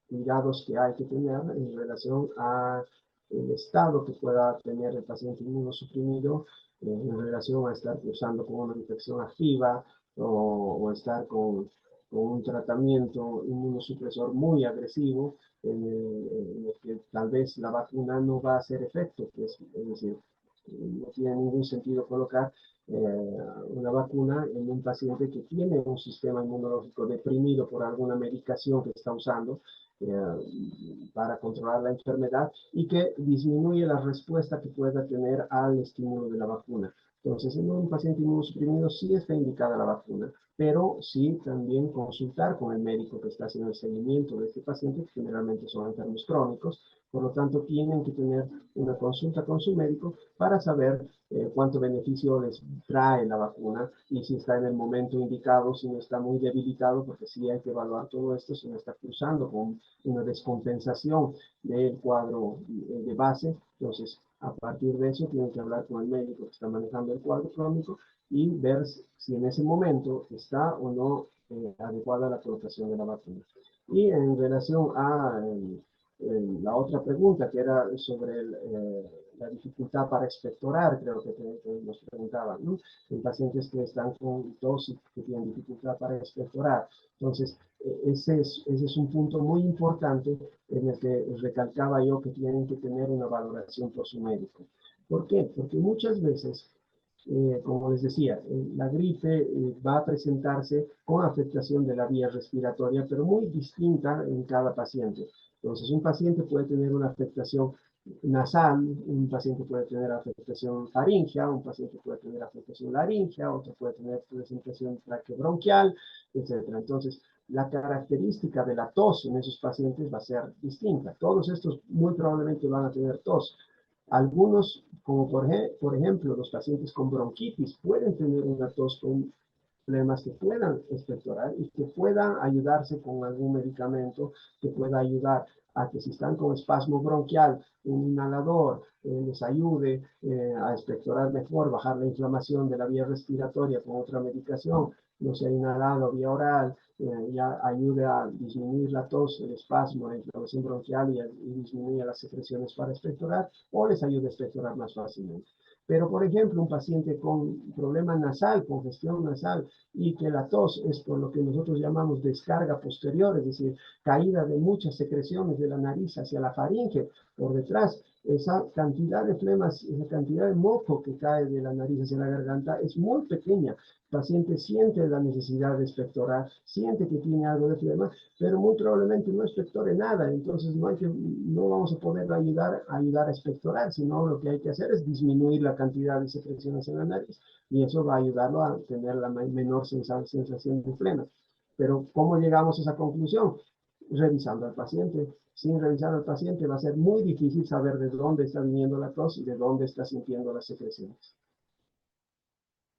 cuidados que hay que tener en relación a el estado que pueda tener el paciente inmunosuprimido en relación a estar cursando con una infección activa o estar con un tratamiento inmunosupresor muy agresivo en el que tal vez la vacuna no va a hacer efecto, pues, es decir, no tiene ningún sentido colocar una vacuna en un paciente que tiene un sistema inmunológico deprimido por alguna medicación que está usando para controlar la enfermedad y que disminuye la respuesta que pueda tener al estímulo de la vacuna. Entonces, en un paciente inmunosuprimido sí está indicada la vacuna, pero sí también consultar con el médico que está haciendo el seguimiento de este paciente, que generalmente son enfermos crónicos, por lo tanto tienen que tener una consulta con su médico para saber cuánto beneficio les trae la vacuna y si está en el momento indicado, si no está muy debilitado, porque sí hay que evaluar todo esto, si no está cruzando con una descompensación del cuadro de base. Entonces, a partir de eso, tienen que hablar con el médico que está manejando el cuadro crónico y ver si en ese momento está o no adecuada la colocación de la vacuna. Y en relación a la otra pregunta, que era sobre la dificultad para expectorar, creo que nos preguntaban, ¿no? En pacientes que están con tos y que tienen dificultad para expectorar. Entonces, ese es un punto muy importante en el que recalcaba yo que tienen que tener una valoración por su médico. ¿Por qué? Porque muchas veces, como les decía, la gripe va a presentarse con afectación de la vía respiratoria, pero muy distinta en cada paciente. Entonces, un paciente puede tener una afectación nasal, un paciente puede tener afectación faríngea, un paciente puede tener afectación laríngea, otro puede tener presentación traqueobronquial, etc. Entonces, la característica de la tos en esos pacientes va a ser distinta. Todos estos muy probablemente van a tener tos. Algunos, como por ejemplo los pacientes con bronquitis, pueden tener una tos con problemas que puedan expectorar y que puedan ayudarse con algún medicamento que pueda ayudar a que si están con espasmo bronquial, un inhalador les ayude a expectorar mejor, bajar la inflamación de la vía respiratoria con otra medicación, no sea inhalado vía oral, ya ayude a disminuir la tos, el espasmo, la inflamación bronquial y disminuye las secreciones para expectorar, o les ayude a expectorar más fácilmente. Pero, por ejemplo, un paciente con problema nasal, congestión nasal, y que la tos es por lo que nosotros llamamos descarga posterior, es decir, caída de muchas secreciones de la nariz hacia la faringe por detrás, esa cantidad de flemas, esa cantidad de moco que cae de la nariz hacia la garganta es muy pequeña. El paciente siente la necesidad de expectorar, siente que tiene algo de flema, pero muy probablemente no expectore nada, entonces no vamos a poder ayudar a expectorar, sino lo que hay que hacer es disminuir la cantidad de secreciones en la nariz y eso va a ayudarlo a tener la menor sensación de flema. Pero ¿cómo llegamos a esa conclusión? Revisando al paciente. Sin revisar al paciente va a ser muy difícil saber de dónde está viniendo la tos y de dónde está sintiendo las secreciones.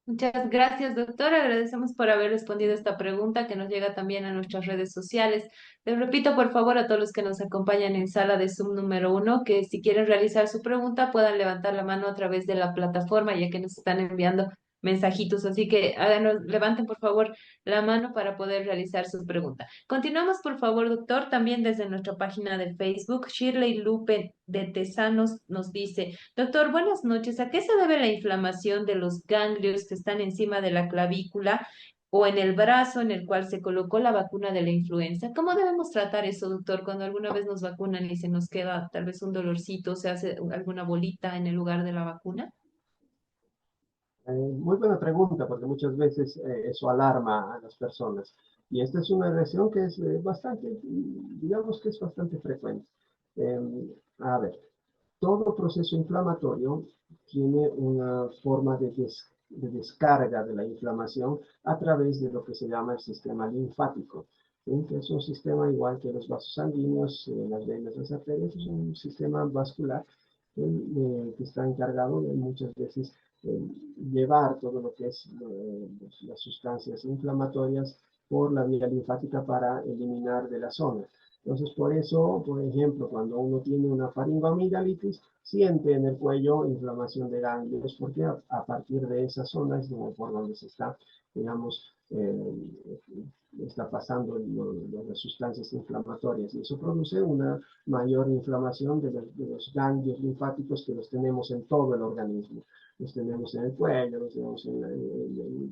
Muchas gracias, doctor. Agradecemos por haber respondido esta pregunta que nos llega también a nuestras redes sociales. Les repito, por favor, a todos los que nos acompañan en sala de Zoom número 1, que si quieren realizar su pregunta puedan levantar la mano a través de la plataforma, ya que nos están enviando mensajitos. Así que háganos, levanten, por favor, la mano para poder realizar su pregunta. Continuamos, por favor, doctor. También desde nuestra página de Facebook, Shirley Lupe de Tesanos nos dice: doctor, buenas noches. ¿A qué se debe la inflamación de los ganglios que están encima de la clavícula o en el brazo en el cual se colocó la vacuna de la influenza? ¿Cómo debemos tratar eso, doctor, cuando alguna vez nos vacunan y se nos queda tal vez un dolorcito, se hace alguna bolita en el lugar de la vacuna? Muy buena pregunta, porque muchas veces eso alarma a las personas. Y esta es una reacción que es bastante, digamos que es bastante frecuente. Eh, a ver, todo proceso inflamatorio tiene una forma de descarga de la inflamación a través de lo que se llama el sistema linfático, ¿sí? Que es un sistema igual que los vasos sanguíneos, las venas, las arterias, es un sistema vascular que está encargado de muchas veces llevar todo lo que es las sustancias inflamatorias por la vía linfática para eliminar de la zona. Entonces, por eso, por ejemplo, cuando uno tiene una faringoamigdalitis, siente en el cuello inflamación de ganglios, porque a partir de esa zona es por donde se está, digamos, está pasando las sustancias inflamatorias y eso produce una mayor inflamación de los ganglios linfáticos que los tenemos en todo el organismo. Los tenemos en el cuello, los tenemos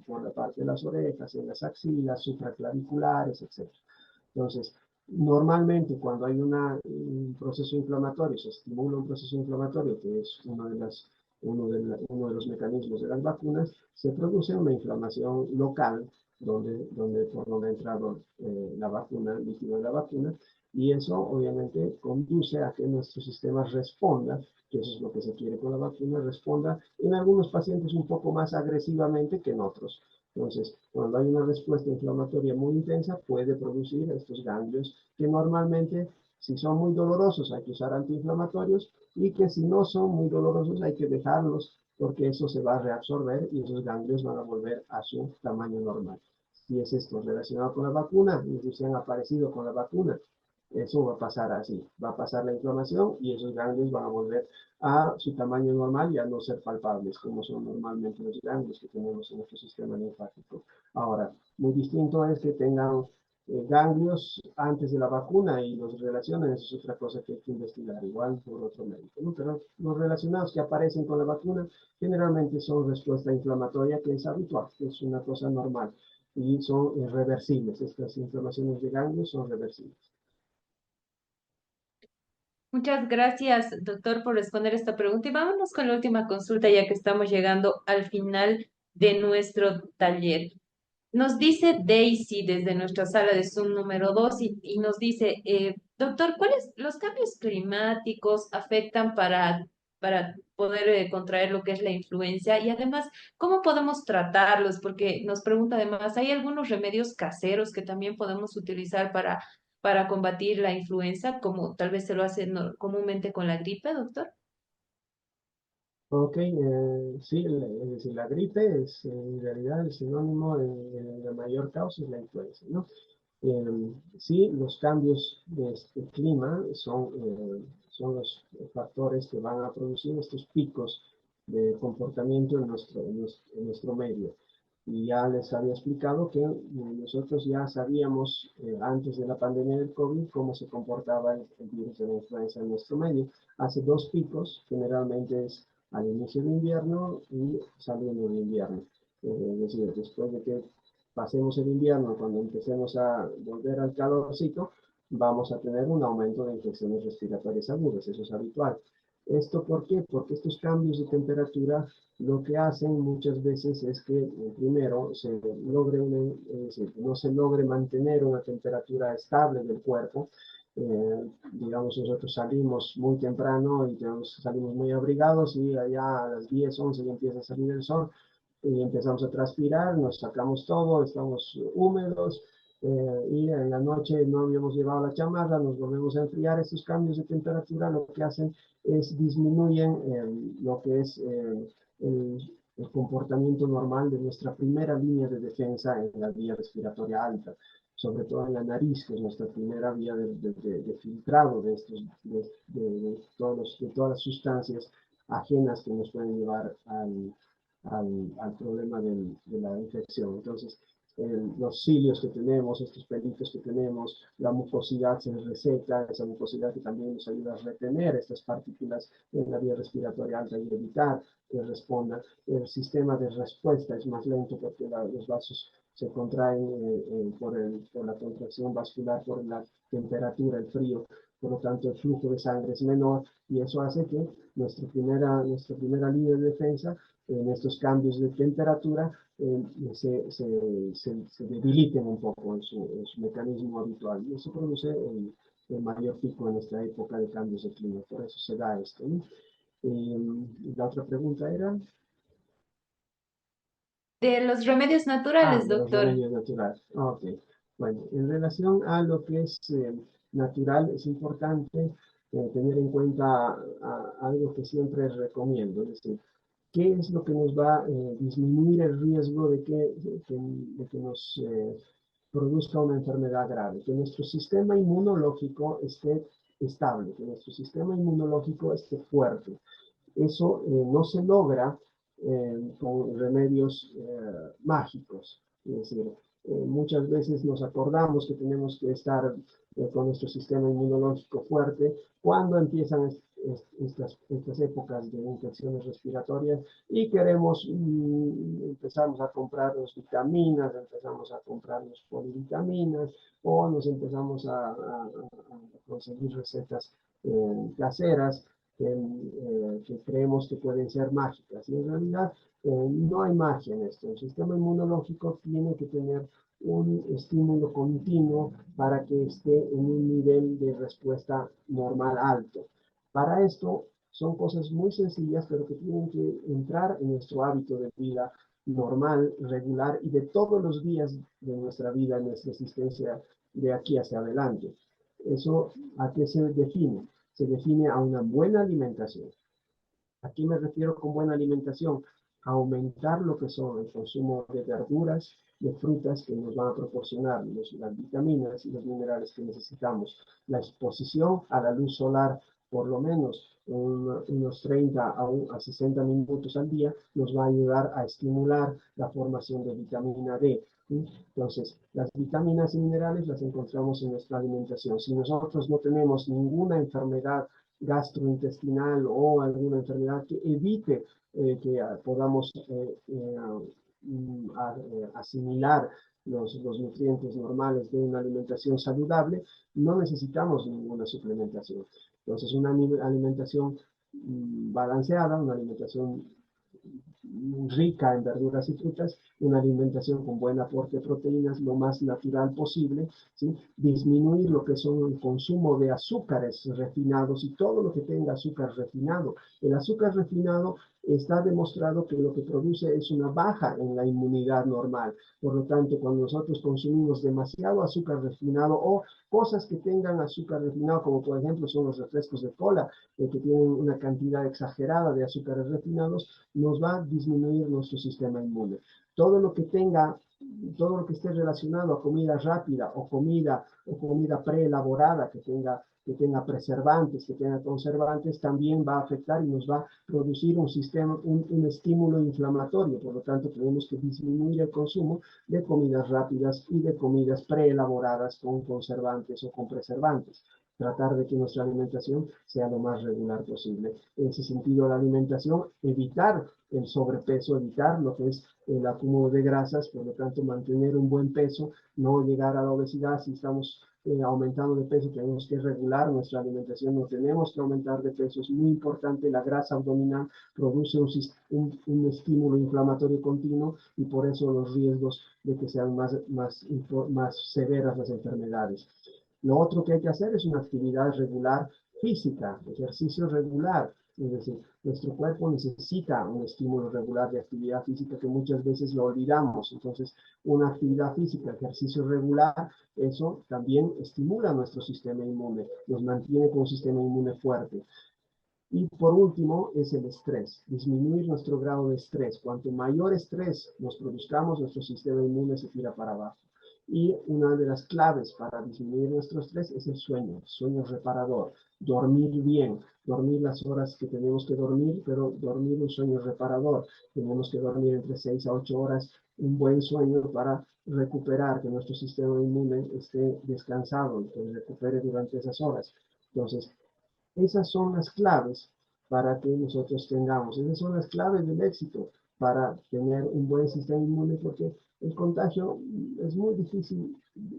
por la parte de las orejas, en las axilas, supraclaviculares, etc. Entonces, normalmente cuando hay un proceso inflamatorio, se estimula un proceso inflamatorio, que es uno de los mecanismos de las vacunas, se produce una inflamación local por donde ha entrado la vacuna, el líquido de la vacuna, y eso obviamente conduce a que nuestro sistema responda, que eso es lo que se quiere con la vacuna, responda en algunos pacientes un poco más agresivamente que en otros. Entonces, cuando hay una respuesta inflamatoria muy intensa, puede producir estos ganglios que normalmente, si son muy dolorosos, hay que usar antiinflamatorios, y que si no son muy dolorosos, hay que dejarlos porque eso se va a reabsorber y esos ganglios van a volver a su tamaño normal. Si es esto relacionado con la vacuna, y si han aparecido con la vacuna, eso va a pasar así, va a pasar la inflamación y esos ganglios van a volver a su tamaño normal y a no ser palpables, como son normalmente los ganglios que tenemos en nuestro sistema linfático. Ahora, muy distinto es que tengan ganglios antes de la vacuna y los relacionen, eso es otra cosa que hay que investigar, igual por otro médico, ¿no? Pero los relacionados que aparecen con la vacuna generalmente son respuesta inflamatoria que es habitual, que es una cosa normal y son reversibles, estas inflamaciones de ganglios son reversibles. Muchas gracias, doctor, por responder esta pregunta. Y vámonos con la última consulta, ya que estamos llegando al final de nuestro taller. Nos dice Daisy desde nuestra sala de Zoom número 2 y nos dice, doctor, ¿cuáles los cambios climáticos afectan para poder contraer lo que es la influenza? Y además, ¿cómo podemos tratarlos? Porque nos pregunta además, ¿hay algunos remedios caseros que también podemos utilizar para combatir la influenza, como tal vez se lo hace comúnmente con la gripe, doctor? Ok, sí, es decir, la gripe es en realidad el sinónimo de la mayor causa es la influenza, ¿no? Sí, los cambios de este clima son los factores que van a producir estos picos de comportamiento en nuestro medio. Y ya les había explicado que nosotros ya sabíamos antes de la pandemia del COVID cómo se comportaba el virus de la influenza en nuestro medio. Hace dos picos, generalmente es al inicio de invierno y saliendo de invierno. Es decir, después de que pasemos el invierno, cuando empecemos a volver al calorcito, vamos a tener un aumento de infecciones respiratorias agudas, eso es habitual. ¿Esto por qué? Porque estos cambios de temperatura lo que hacen muchas veces es que primero no se logre mantener una temperatura estable del cuerpo. Digamos, nosotros salimos muy temprano y salimos muy abrigados y allá a las 10, 11 ya empieza a salir el sol y empezamos a transpirar, nos sacamos todo, estamos húmedos y en la noche no habíamos llevado la chamarra, nos volvemos a enfriar. Estos cambios de temperatura lo que hacen es disminuyen lo que es el comportamiento normal de nuestra primera línea de defensa en la vía respiratoria alta, sobre todo en la nariz, que es nuestra primera vía de filtrado de todas las sustancias ajenas que nos pueden llevar al problema de la infección. Entonces, los cilios que tenemos, estos pelitos que tenemos, la mucosidad se reseca, esa mucosidad que también nos ayuda a retener estas partículas en la vía respiratoria alta y evitar que responda. El sistema de respuesta es más lento porque los vasos se contraen por la contracción vascular, por la temperatura, el frío, por lo tanto el flujo de sangre es menor y eso hace que nuestra primera línea de defensa en estos cambios de temperatura se debiliten un poco en su mecanismo habitual y eso produce el mayor pico en esta época de cambios de clima, por eso se da esto, ¿no? La otra pregunta era... De los remedios naturales, De los doctor. remedios naturales. Ok. Bueno, en relación a lo que es natural, es importante tener en cuenta algo que siempre recomiendo, es decir, ¿qué es lo que nos va a disminuir el riesgo de que nos produzca una enfermedad grave? Que nuestro sistema inmunológico esté estable, que nuestro sistema inmunológico esté fuerte. Eso no se logra con remedios mágicos. Es decir, muchas veces nos acordamos que tenemos que estar con nuestro sistema inmunológico fuerte cuando empiezan estas épocas de infecciones respiratorias y empezamos a comprar las vitaminas, empezamos a comprar los polivitaminas o nos empezamos a conseguir recetas caseras que creemos que pueden ser mágicas. Y en realidad no hay magia en esto. El sistema inmunológico tiene que tener un estímulo continuo para que esté en un nivel de respuesta normal alto. Para esto son cosas muy sencillas, pero que tienen que entrar en nuestro hábito de vida normal, regular y de todos los días de nuestra vida, en nuestra existencia de aquí hacia adelante. ¿Eso a qué se define? Se define a una buena alimentación. ¿A qué me refiero con buena alimentación? Aumentar lo que son el consumo de verduras, de frutas que nos van a proporcionar las vitaminas y los minerales que necesitamos. La exposición a la luz solar, por lo menos unos 30 a 60 minutos al día, nos va a ayudar a estimular la formación de vitamina D. Entonces, las vitaminas y minerales las encontramos en nuestra alimentación. Si nosotros no tenemos ninguna enfermedad gastrointestinal o alguna enfermedad que evite que podamos asimilar los nutrientes normales de una alimentación saludable, no necesitamos ninguna suplementación. Entonces, una alimentación balanceada, una alimentación rica en verduras y frutas, una alimentación con buen aporte de proteínas, lo más natural posible, ¿sí? Disminuir lo que son el consumo de azúcares refinados y todo lo que tenga azúcar refinado. El azúcar refinado está demostrado que lo que produce es una baja en la inmunidad normal. Por lo tanto, cuando nosotros consumimos demasiado azúcar refinado o cosas que tengan azúcar refinado, como por ejemplo son los refrescos de cola, que tienen una cantidad exagerada de azúcares refinados, nos va a disminuir nuestro sistema inmune. Todo lo que tenga, todo lo que esté relacionado a comida rápida o comida preelaborada que tenga preservantes, que tenga conservantes, también va a afectar y nos va a producir un estímulo inflamatorio. Por lo tanto, tenemos que disminuir el consumo de comidas rápidas y de comidas preelaboradas con conservantes o con preservantes. Tratar de que nuestra alimentación sea lo más regular posible. En ese sentido, la alimentación, evitar el sobrepeso, evitar lo que es el acúmulo de grasas, por lo tanto, mantener un buen peso, no llegar a la obesidad. Si estamos aumentando de peso, tenemos que regular nuestra alimentación, no tenemos que aumentar de peso. Es muy importante, la grasa abdominal produce un estímulo inflamatorio continuo y por eso los riesgos de que sean más severas las enfermedades. Lo otro que hay que hacer es una actividad regular física, ejercicio regular. Es decir, nuestro cuerpo necesita un estímulo regular de actividad física que muchas veces lo olvidamos. Entonces, una actividad física, ejercicio regular, eso también estimula nuestro sistema inmune, nos mantiene con un sistema inmune fuerte. Y por último es el estrés, disminuir nuestro grado de estrés. Cuanto mayor estrés nos produzcamos, nuestro sistema inmune se tira para abajo. Y una de las claves para disminuir nuestro estrés es el sueño reparador, dormir bien, dormir las horas que tenemos que dormir, pero dormir un sueño reparador. Tenemos que dormir entre 6 a 8 horas, un buen sueño para recuperar, que nuestro sistema inmune esté descansado y que recupere durante esas horas. Entonces, esas son las claves para que nosotros tengamos, esas son las claves del éxito para tener un buen sistema inmune, porque el contagio es muy difícil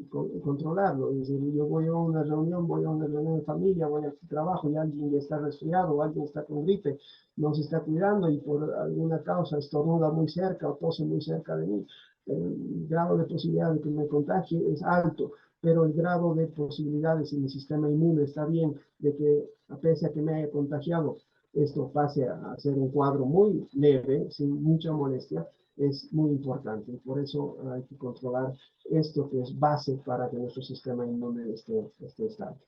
controlarlo. Es decir, yo voy a una reunión de familia, voy a tu trabajo y alguien ya está resfriado o alguien está con gripe, no se está cuidando y por alguna causa estornuda muy cerca o tose muy cerca de mí. El grado de posibilidad de que me contagie es alto, pero el grado de posibilidades en mi sistema inmune está bien, de que a pesar de que me haya contagiado, esto pase a ser un cuadro muy leve, sin mucha molestia, es muy importante. Y por eso hay que controlar esto que es base para que nuestro sistema inmune esté estable.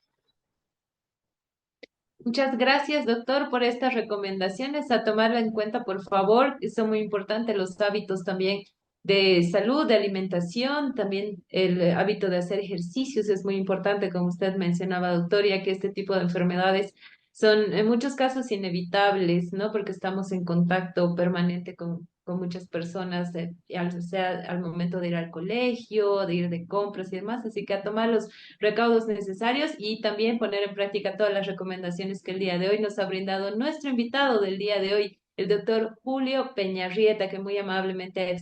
Muchas gracias, doctor, por estas recomendaciones. A tomarla en cuenta, por favor. Son muy importantes los hábitos también de salud, de alimentación, también el hábito de hacer ejercicios es muy importante, como usted mencionaba, doctor, ya que este tipo de enfermedades son en muchos casos inevitables, ¿no? Porque estamos en contacto permanente con muchas personas, ya sea al momento de ir al colegio, de ir de compras y demás. Así que a tomar los recaudos necesarios y también poner en práctica todas las recomendaciones que el día de hoy nos ha brindado nuestro invitado del día de hoy, el doctor Julio Peñarrieta, que muy amablemente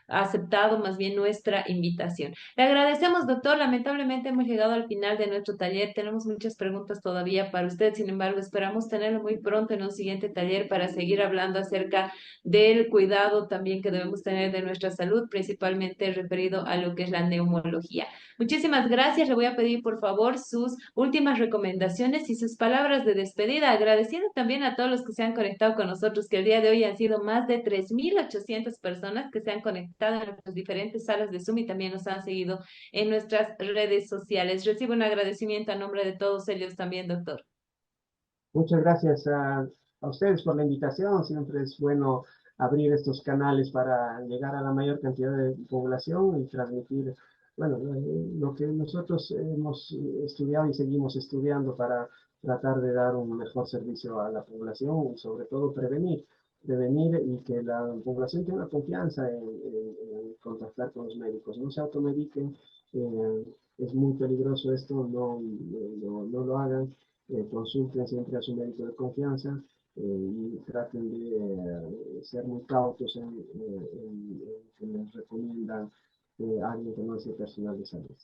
aceptado más bien nuestra invitación. Le agradecemos, doctor. Lamentablemente hemos llegado al final de nuestro taller. Tenemos muchas preguntas todavía para usted. Sin embargo, esperamos tenerlo muy pronto en un siguiente taller para seguir hablando acerca del cuidado también que debemos tener de nuestra salud, principalmente referido a lo que es la neumología. Muchísimas gracias. Le voy a pedir, por favor, sus últimas recomendaciones y sus palabras de despedida, agradeciendo también a todos los que se han conectado con nosotros, que el día de hoy han sido más de 3.800 personas que se han conectado en nuestras diferentes salas de Zoom y también nos han seguido en nuestras redes sociales. Recibo un agradecimiento a nombre de todos ellos también, doctor. Muchas gracias a ustedes por la invitación. Siempre es bueno abrir estos canales para llegar a la mayor cantidad de población y transmitir, bueno, lo que nosotros hemos estudiado y seguimos estudiando para tratar de dar un mejor servicio a la población y sobre todo prevenir y que la población tenga confianza en contactar con los médicos. No se automediquen, es muy peligroso esto, no lo hagan. Consulten siempre a su médico de confianza y traten de ser muy cautos en que les recomiendan a alguien que no sea personal de salud.